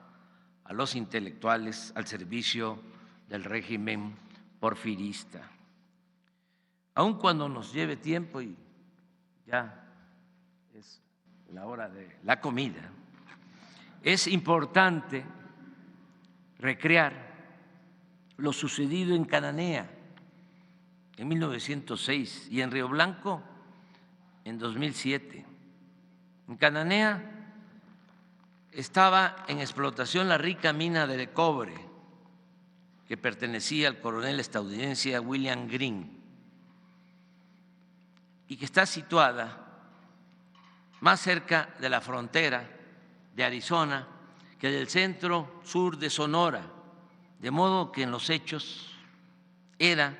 a los intelectuales al servicio del régimen porfirista. Aun cuando nos lleve tiempo y ya es la hora de la comida, es importante recrear lo sucedido en Cananea en 1906 y en Río Blanco en 2007. En Cananea estaba en explotación la rica mina de cobre que pertenecía al coronel estadounidense William Greene y que está situada más cerca de la frontera de Arizona que del centro sur de Sonora, de modo que en los hechos era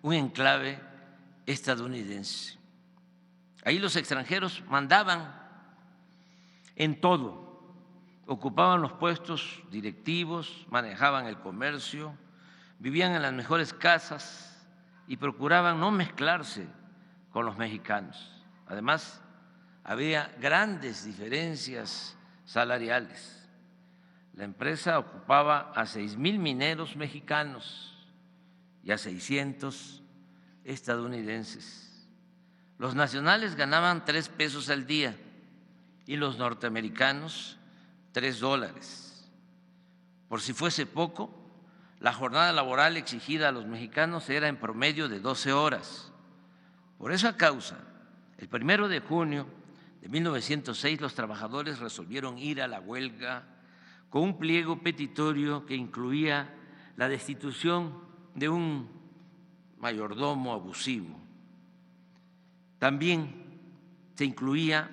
un enclave estadounidense. Ahí los extranjeros mandaban en todo, ocupaban los puestos directivos, manejaban el comercio, vivían en las mejores casas y procuraban no mezclarse con los mexicanos. Además, había grandes diferencias salariales. la empresa ocupaba a 6,000 mineros mexicanos y a 600 estadounidenses. Los nacionales ganaban 3 pesos al día y los norteamericanos $3. Por si fuese poco, la jornada laboral exigida a los mexicanos era en promedio de 12 horas. Por esa causa, el 1 de junio de 1906 los trabajadores resolvieron ir a la huelga con un pliego petitorio que incluía la destitución de un mayordomo abusivo. También se incluía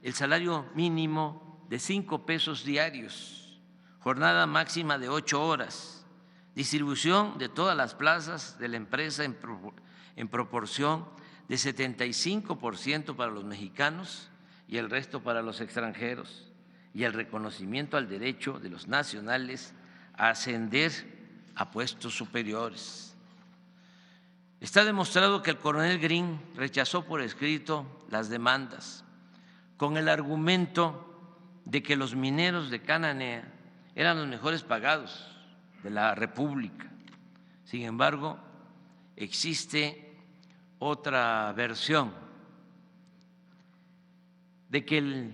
el salario mínimo de 5 pesos diarios, jornada máxima de 8 horas, distribución de todas las plazas de la empresa en proporción de 75% para los mexicanos y el resto para los extranjeros, y el reconocimiento al derecho de los nacionales a ascender a puestos superiores. Está demostrado que el coronel Green rechazó por escrito las demandas con el argumento de que los mineros de Cananea eran los mejores pagados de la República. Sin embargo, existe otra versión de que el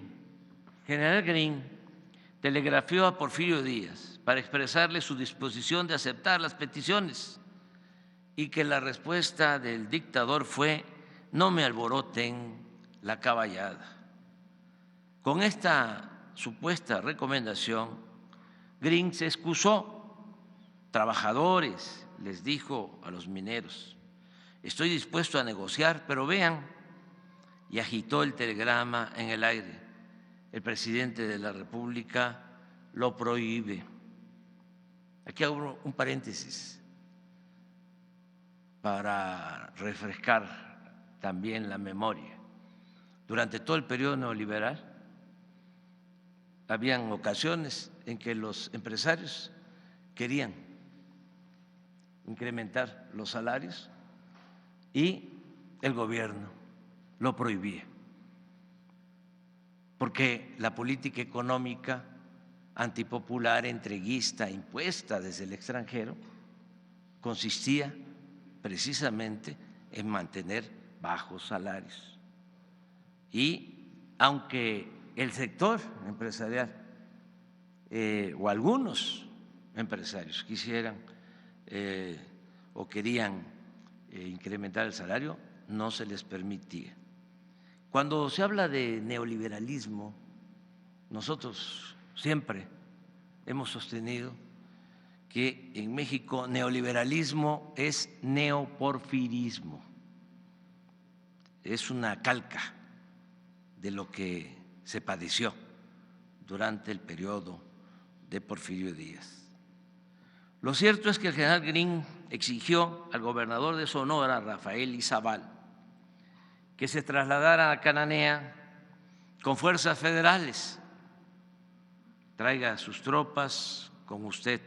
general Green telegrafió a Porfirio Díaz para expresarle su disposición de aceptar las peticiones y que la respuesta del dictador fue: no me alboroten la caballada. Con esta supuesta recomendación, Green se excusó. Trabajadores, les dijo a los mineros, estoy dispuesto a negociar, pero vean, y agitó el telegrama en el aire. El presidente de la República lo prohíbe. Aquí abro un paréntesis para refrescar también la memoria. Durante todo el periodo neoliberal habían ocasiones en que los empresarios querían incrementar los salarios y el gobierno lo prohibía, porque la política económica antipopular, entreguista, impuesta desde el extranjero, consistía precisamente en mantener bajos salarios. Y aunque el sector empresarial o algunos empresarios quisieran o querían incrementar el salario, no se les permitía. Cuando se habla de neoliberalismo, nosotros siempre hemos sostenido que en México neoliberalismo es neoporfirismo, es una calca de lo que se padeció durante el periodo de Porfirio Díaz. Lo cierto es que el general Green exigió al gobernador de Sonora, Rafael Izabal, que se trasladara a Cananea con fuerzas federales. Traiga sus tropas con usted.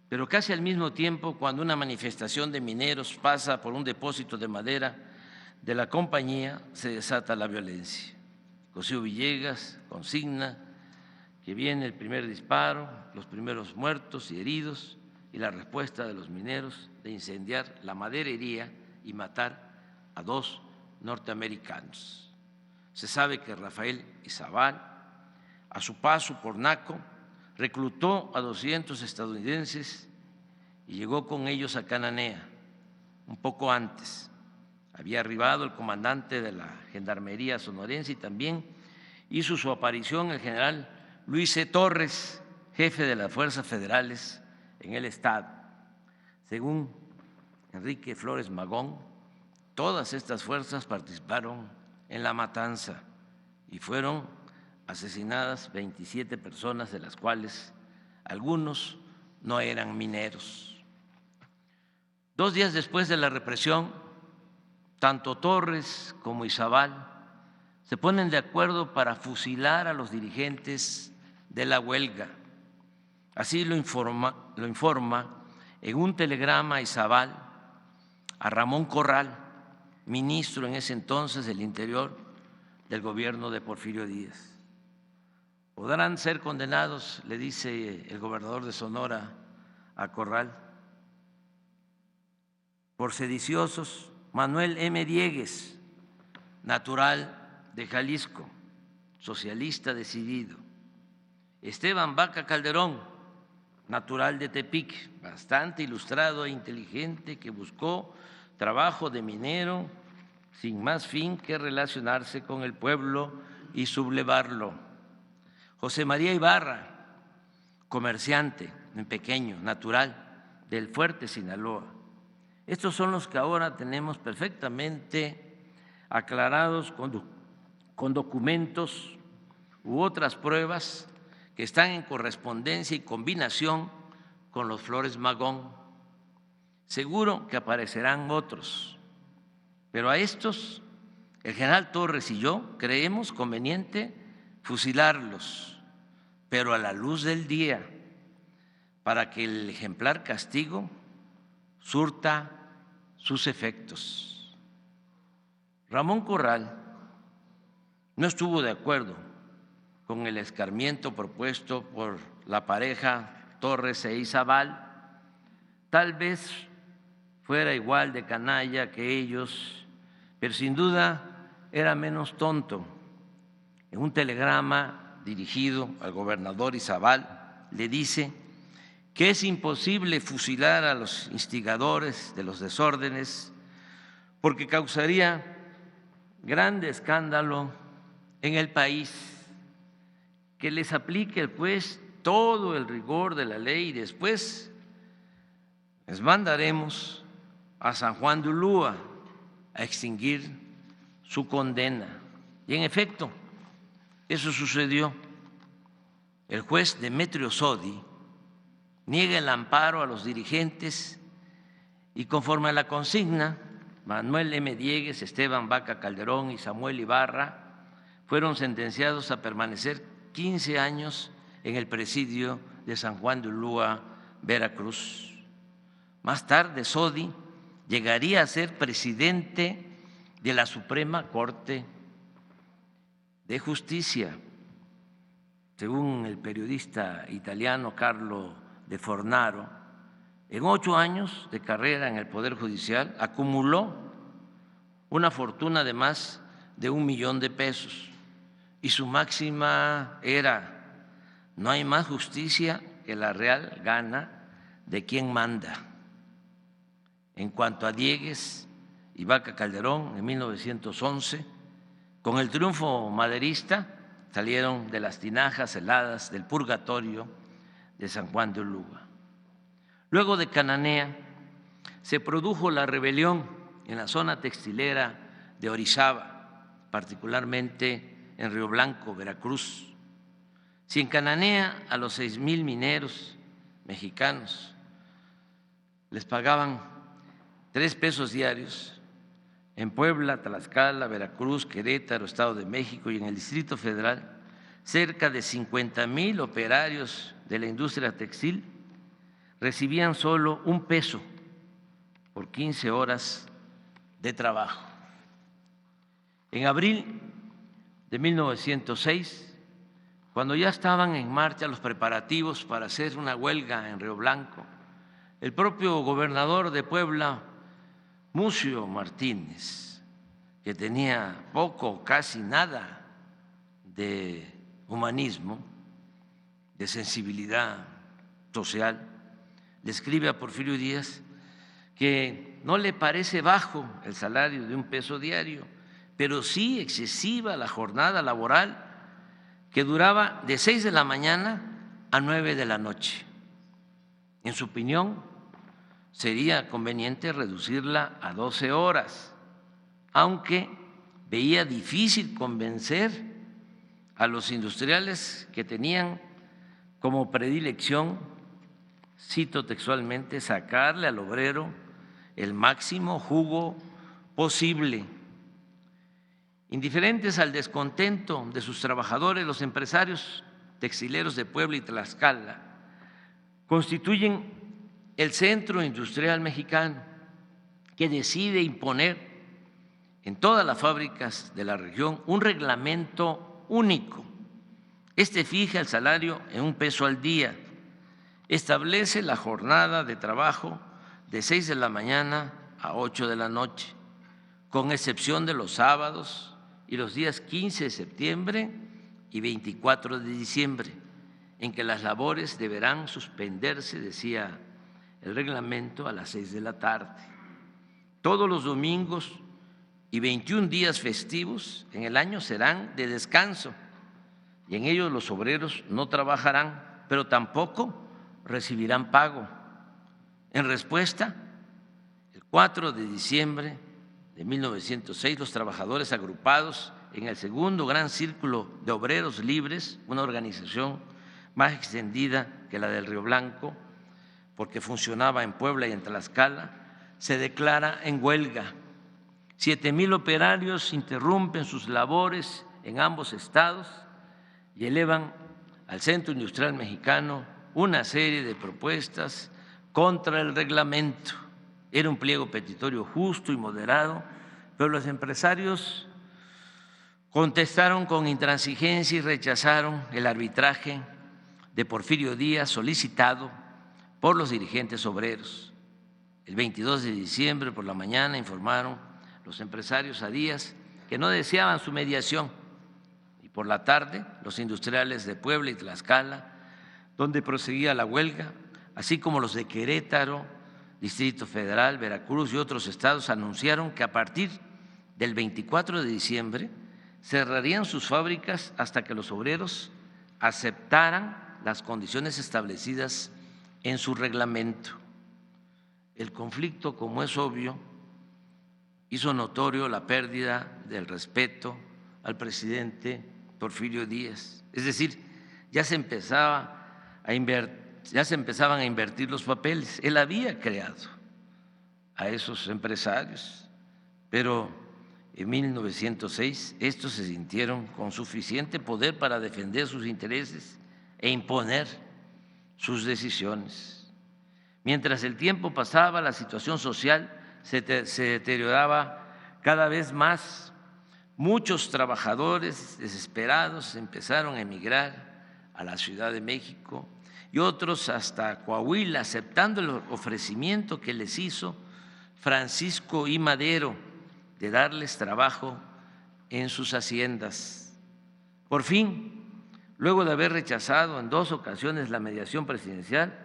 Pero casi al mismo tiempo, cuando una manifestación de mineros pasa por un depósito de madera de la compañía, se desata la violencia. Cosío Villegas consigna que viene el primer disparo, los primeros muertos y heridos, y la respuesta de los mineros de incendiar la maderería y matar a 2 norteamericanos. Se sabe que Rafael Izabal, a su paso por Naco, reclutó a 200 estadounidenses y llegó con ellos a Cananea. Un poco antes había arribado el comandante de la Gendarmería sonorense y también hizo su aparición el general Luis C. Torres, jefe de las fuerzas federales en el estado. Según Enrique Flores Magón, todas estas fuerzas participaron en la matanza y fueron asesinadas 27 personas, de las cuales algunos no eran mineros. 2 días después de la represión, tanto Torres como Izabal se ponen de acuerdo para fusilar a los dirigentes de la huelga. Así lo informa en un telegrama Izabal a Ramón Corral, ministro en ese entonces del Interior del gobierno de Porfirio Díaz. Podrán ser condenados, le dice el gobernador de Sonora a Corral, por sediciosos, Manuel M. Diegues, natural de Jalisco, socialista decidido; Esteban Vaca Calderón, natural de Tepic, bastante ilustrado e inteligente, que buscó trabajo de minero sin más fin que relacionarse con el pueblo y sublevarlo; José María Ibarra, comerciante en pequeño, natural del Fuerte, Sinaloa. Estos son los que ahora tenemos perfectamente aclarados con documentos u otras pruebas que están en correspondencia y combinación con los Flores Magón. Seguro que aparecerán otros, pero a estos el general Torres y yo creemos conveniente fusilarlos, pero a la luz del día, para que el ejemplar castigo surta sus efectos. Ramón Corral no estuvo de acuerdo con el escarmiento propuesto por la pareja Torres e Izabal. Tal vez fuera igual de canalla que ellos, pero sin duda era menos tonto. En un telegrama dirigido al gobernador Izabal le dice que es imposible fusilar a los instigadores de los desórdenes porque causaría grande escándalo en el país, que les aplique el juez todo el rigor de la ley y después les mandaremos a San Juan de Ulúa a extinguir su condena. Y en efecto, eso sucedió. El juez Demetrio Sodi niega el amparo a los dirigentes y conforme a la consigna, Manuel M. Diegues, Esteban Vaca Calderón y Samuel Ibarra fueron sentenciados a permanecer 15 años en el presidio de San Juan de Ulúa, Veracruz. Más tarde, Sodi llegaría a ser presidente de la Suprema Corte de Justicia. Según el periodista italiano Carlo de Fornaro, en 8 años de carrera en el Poder Judicial acumuló una fortuna de más de $1 millón y su máxima era: no hay más justicia que la real gana de quien manda. En cuanto a Diegues y Vaca Calderón, en 1911, con el triunfo maderista, salieron de las tinajas heladas del purgatorio de San Juan de Ulúa. Luego de Cananea se produjo la rebelión en la zona textilera de Orizaba, particularmente en Río Blanco, Veracruz. Si en Cananea a los 6,000 mineros mexicanos les pagaban 3 pesos diarios, en Puebla, Tlaxcala, Veracruz, Querétaro, Estado de México y en el Distrito Federal, cerca de 50,000 operarios de la industria textil recibían solo $1 por 15 horas de trabajo. En abril de 1906, cuando ya estaban en marcha los preparativos para hacer una huelga en Río Blanco, el propio gobernador de Puebla, Mucio Martínez, que tenía poco o casi nada de humanismo, de sensibilidad social, le escribe a Porfirio Díaz que no le parece bajo el salario de $1 diario, pero sí excesiva la jornada laboral que duraba de 6 de la mañana a 9 de la noche. En su opinión, sería conveniente reducirla a 12 horas, aunque veía difícil convencer a los industriales que tenían como predilección, cito textualmente, sacarle al obrero el máximo jugo posible. Indiferentes al descontento de sus trabajadores, los empresarios textileros de Puebla y Tlaxcala constituyen el centro industrial mexicano que decide imponer en todas las fábricas de la región un reglamento único Este fija el salario en $1 al día, establece la jornada de trabajo de 6 de la mañana a 8 de la noche, con excepción de los sábados y los días 15 de septiembre y 24 de diciembre, en que las labores deberán suspenderse, decía el reglamento, a las 6 de la tarde. Todos los domingos y 21 días festivos en el año serán de descanso y en ellos los obreros no trabajarán, pero tampoco recibirán pago. En respuesta, el 4 de diciembre de 1906, los trabajadores agrupados en el segundo Gran Círculo de Obreros Libres, una organización más extendida que la del Río Blanco, porque funcionaba en Puebla y en Tlaxcala, se declara en huelga. 7,000 operarios interrumpen sus labores en ambos estados y elevan al Centro Industrial Mexicano una serie de propuestas contra el reglamento. Era un pliego petitorio justo y moderado, pero los empresarios contestaron con intransigencia y rechazaron el arbitraje de Porfirio Díaz solicitado por los dirigentes obreros. El 22 de diciembre por la mañana informaron los empresarios a Díaz que no deseaban su mediación y por la tarde los industriales de Puebla y Tlaxcala, donde proseguía la huelga, así como los de Querétaro, Distrito Federal, Veracruz y otros estados, anunciaron que a partir del 24 de diciembre cerrarían sus fábricas hasta que los obreros aceptaran las condiciones establecidas en su reglamento. El conflicto, como es obvio, hizo notorio la pérdida del respeto al presidente Porfirio Díaz. Es decir, ya se empezaban a invertir los papeles. Él había creado a esos empresarios, pero en 1906 estos se sintieron con suficiente poder para defender sus intereses e imponer sus decisiones. Mientras el tiempo pasaba, la situación social se deterioraba cada vez más. Muchos trabajadores desesperados empezaron a emigrar a la Ciudad de México y otros hasta Coahuila, aceptando el ofrecimiento que les hizo Francisco I. Madero de darles trabajo en sus haciendas. Por fin, luego de haber rechazado en 2 ocasiones la mediación presidencial,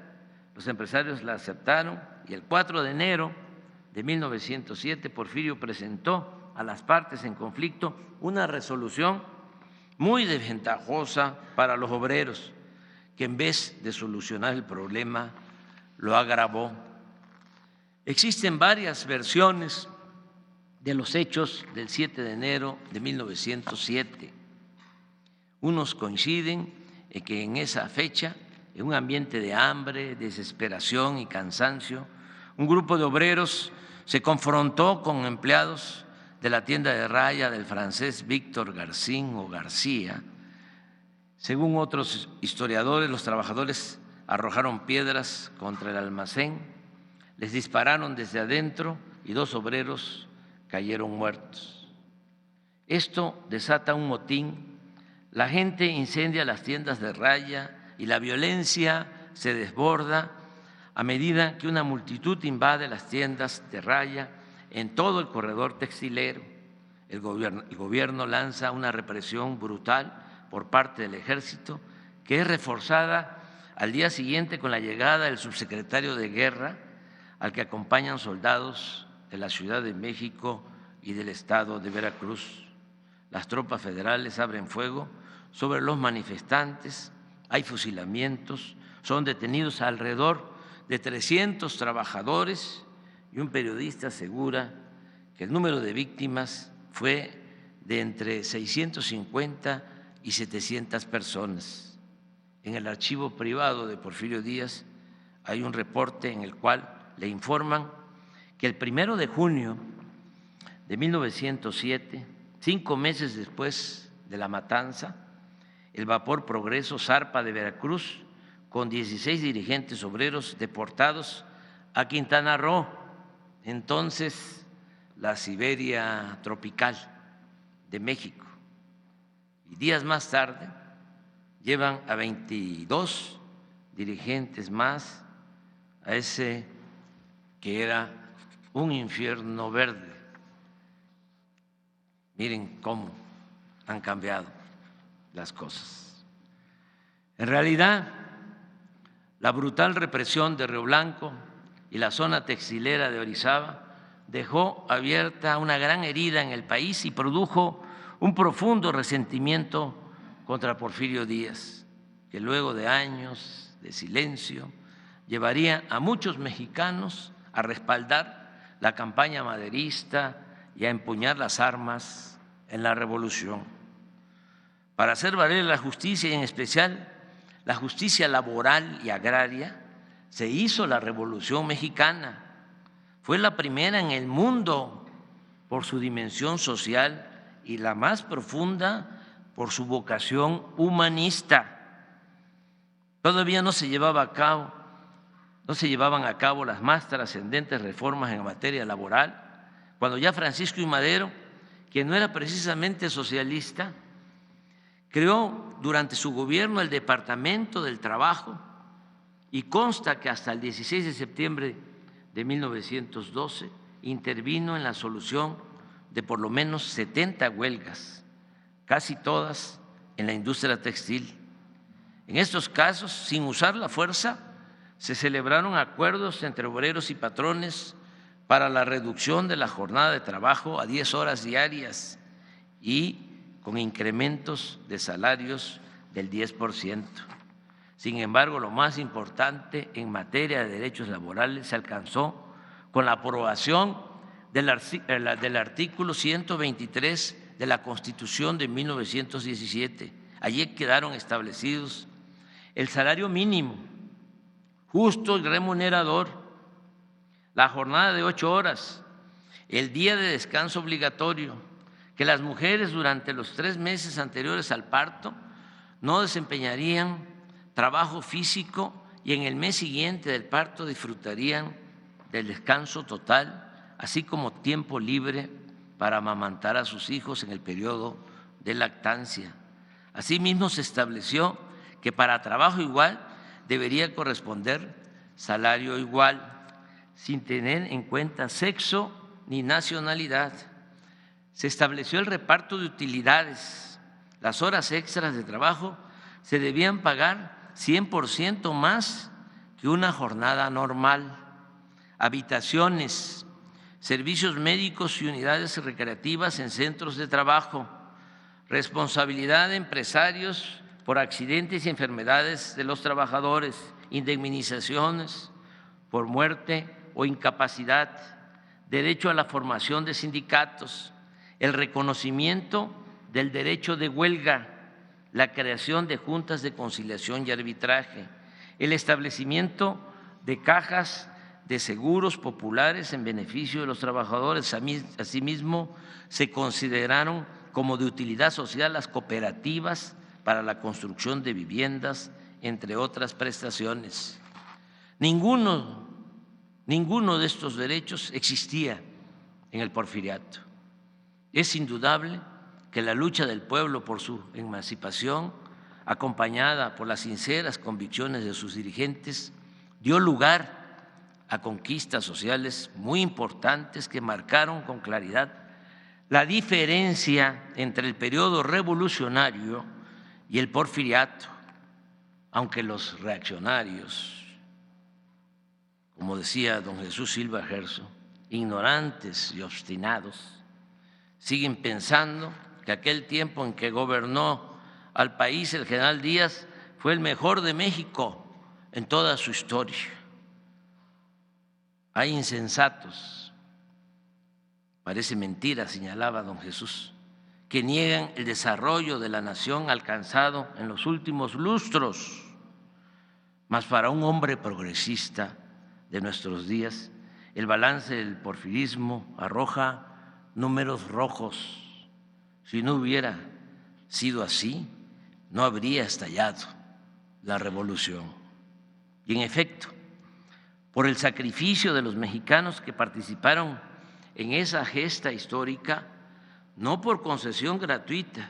los empresarios la aceptaron y el 4 de enero de 1907 Porfirio presentó a las partes en conflicto una resolución muy desventajosa para los obreros, que en vez de solucionar el problema lo agravó. Existen varias versiones de los hechos del 7 de enero de 1907. Unos coinciden en que en esa fecha, en un ambiente de hambre, desesperación y cansancio, un grupo de obreros se confrontó con empleados de la tienda de raya del francés Víctor Garcín o García. Según otros historiadores, los trabajadores arrojaron piedras contra el almacén, les dispararon desde adentro y 2 obreros cayeron muertos. Esto desata un motín, la gente incendia las tiendas de raya y la violencia se desborda a medida que una multitud invade las tiendas de raya en todo el corredor textilero. El gobierno lanza una represión brutal por parte del ejército, que es reforzada al día siguiente con la llegada del subsecretario de Guerra, al que acompañan soldados de la Ciudad de México y del estado de Veracruz. Las tropas federales abren fuego sobre los manifestantes, hay fusilamientos, son detenidos alrededor de 300 trabajadores y un periodista asegura que el número de víctimas fue de entre 650 y 700 personas. En el archivo privado de Porfirio Díaz hay un reporte en el cual le informan que el 1 de junio de 1907, 5 meses después de la matanza, el vapor Progreso zarpa de Veracruz con 16 dirigentes obreros deportados a Quintana Roo, entonces la Siberia tropical de México. Y días más tarde, llevan a 22 dirigentes más a ese que era un infierno verde. Miren cómo han cambiado las cosas. En realidad, la brutal represión de Río Blanco y la zona textilera de Orizaba dejó abierta una gran herida en el país y produjo un profundo resentimiento contra Porfirio Díaz, que luego de años de silencio llevaría a muchos mexicanos a respaldar la campaña maderista y a empuñar las armas en la revolución. Para hacer valer la justicia y en especial la justicia laboral y agraria, se hizo la Revolución Mexicana. Fue la primera en el mundo por su dimensión social y la más profunda por su vocación humanista. Todavía no se llevaban a cabo las más trascendentes reformas en materia laboral, cuando ya Francisco I. Madero, quien no era precisamente socialista, creó durante su gobierno el Departamento del Trabajo y consta que hasta el 16 de septiembre de 1912 intervino en la solución de por lo menos 70 huelgas, casi todas en la industria textil. En estos casos, sin usar la fuerza, se celebraron acuerdos entre obreros y patrones para la reducción de la jornada de trabajo a 10 horas diarias y con incrementos de salarios del 10%. Sin embargo, lo más importante en materia de derechos laborales se alcanzó con la aprobación del artículo 123 de la Constitución de 1917. Allí quedaron establecidos el salario mínimo, justo y remunerador, la jornada de 8 horas, el día de descanso obligatorio, que las mujeres durante los 3 meses anteriores al parto no desempeñarían trabajo físico y en el mes siguiente del parto disfrutarían del descanso total, así como tiempo libre para amamantar a sus hijos en el periodo de lactancia. Asimismo, se estableció que para trabajo igual debería corresponder salario igual, sin tener en cuenta sexo ni nacionalidad. Se estableció el reparto de utilidades. Las horas extras de trabajo se debían pagar 100% más que una jornada normal. Habitaciones, servicios médicos y unidades recreativas en centros de trabajo, responsabilidad de empresarios por accidentes y enfermedades de los trabajadores, indemnizaciones por muerte o incapacidad, derecho a la formación de sindicatos, el reconocimiento del derecho de huelga, la creación de juntas de conciliación y arbitraje, el establecimiento de cajas de seguros populares en beneficio de los trabajadores. Asimismo, se consideraron como de utilidad social las cooperativas para la construcción de viviendas, entre otras prestaciones. Ninguno de estos derechos existía en el porfiriato. Es indudable que la lucha del pueblo por su emancipación, acompañada por las sinceras convicciones de sus dirigentes, dio lugar a conquistas sociales muy importantes que marcaron con claridad la diferencia entre el periodo revolucionario y el porfiriato, aunque los reaccionarios, como decía don Jesús Silva Gerso, ignorantes y obstinados, siguen pensando que aquel tiempo en que gobernó al país el general Díaz fue el mejor de México en toda su historia. Hay insensatos, parece mentira, señalaba don Jesús, que niegan el desarrollo de la nación alcanzado en los últimos lustros. Mas para un hombre progresista de nuestros días, el balance del porfirismo arroja números rojos. Si no hubiera sido así, no habría estallado la revolución. Y en efecto, por el sacrificio de los mexicanos que participaron en esa gesta histórica, no por concesión gratuita,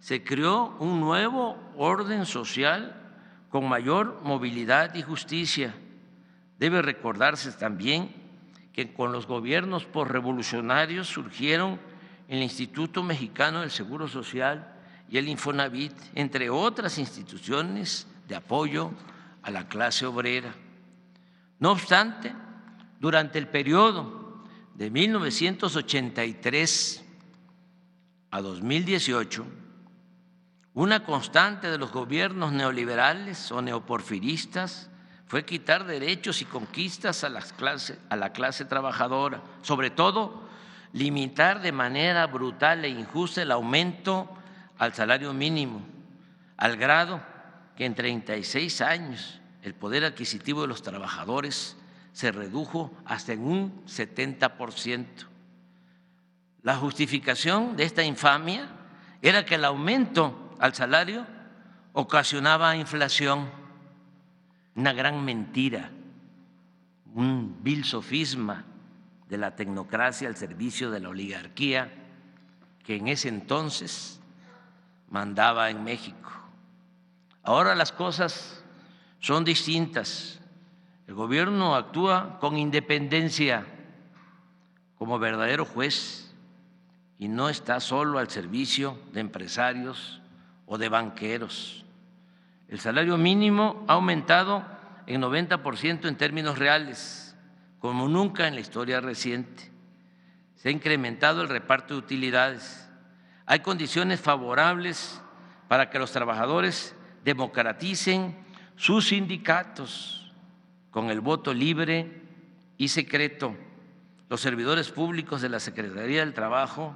se creó un nuevo orden social con mayor movilidad y justicia. Debe recordarse también que con los gobiernos posrevolucionarios surgieron el Instituto Mexicano del Seguro Social y el Infonavit, entre otras instituciones de apoyo a la clase obrera. No obstante, durante el periodo de 1983 a 2018, una constante de los gobiernos neoliberales o neoporfiristas fue quitar derechos y conquistas a la clase trabajadora, sobre todo limitar de manera brutal e injusta el aumento al salario mínimo, al grado que en 36 años el poder adquisitivo de los trabajadores se redujo hasta en un 70%. La justificación de esta infamia era que el aumento al salario ocasionaba inflación, una gran mentira, un vil sofisma de la tecnocracia al servicio de la oligarquía que en ese entonces mandaba en México. Ahora las cosas son distintas. El gobierno actúa con independencia como verdadero juez y no está solo al servicio de empresarios o de banqueros. El salario mínimo ha aumentado en 90% en términos reales, como nunca en la historia reciente. Se ha incrementado el reparto de utilidades. Hay condiciones favorables para que los trabajadores democraticen sus sindicatos con el voto libre y secreto. Los servidores públicos de la Secretaría del Trabajo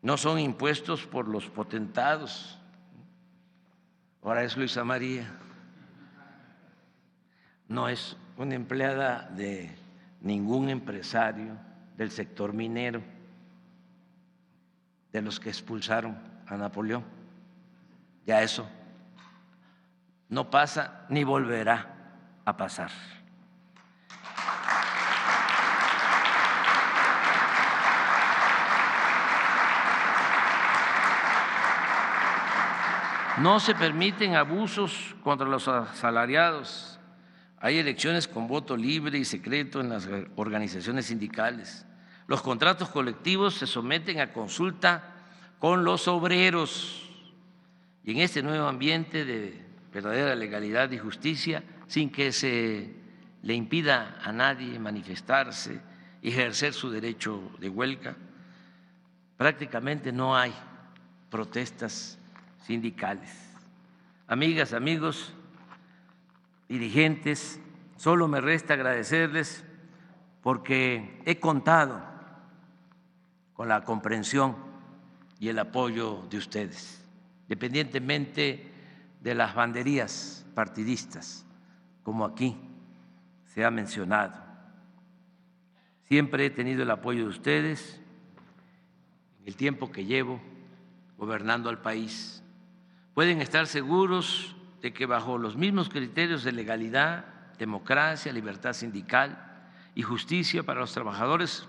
no son impuestos por los potentados. Ahora es Luisa María. No es una empleada de ningún empresario del sector minero, de los que expulsaron a Napoleón. Ya eso no pasa ni volverá a pasar. No se permiten abusos contra los asalariados. Hay elecciones con voto libre y secreto en las organizaciones sindicales. Los contratos colectivos se someten a consulta con los obreros. Y en este nuevo ambiente de verdadera legalidad y justicia, sin que se le impida a nadie manifestarse y ejercer su derecho de huelga, prácticamente no hay protestas sindicales. Amigas, amigos, dirigentes, solo me resta agradecerles porque he contado con la comprensión y el apoyo de ustedes, independientemente de las banderías partidistas, como aquí se ha mencionado. Siempre he tenido el apoyo de ustedes en el tiempo que llevo gobernando al país. Pueden estar seguros de que bajo los mismos criterios de legalidad, democracia, libertad sindical y justicia para los trabajadores,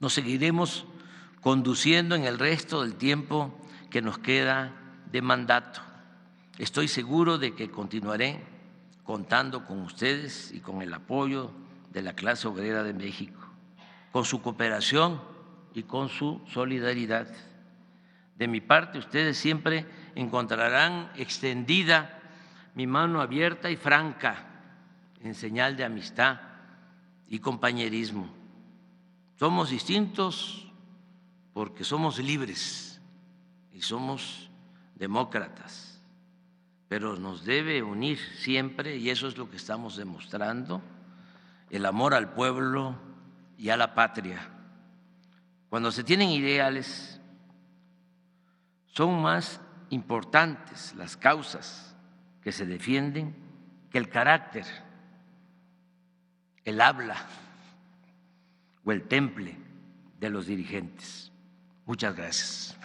nos seguiremos conduciendo en el resto del tiempo que nos queda de mandato. Estoy seguro de que continuaré contando con ustedes y con el apoyo de la clase obrera de México, con su cooperación y con su solidaridad. De mi parte, ustedes siempre encontrarán extendida mi mano abierta y franca en señal de amistad y compañerismo. Somos distintos porque somos libres y somos demócratas, pero nos debe unir siempre, y eso es lo que estamos demostrando, el amor al pueblo y a la patria. Cuando se tienen ideales, son más importantes las causas que se defienden que el carácter, el habla o el temple de los dirigentes. Muchas gracias.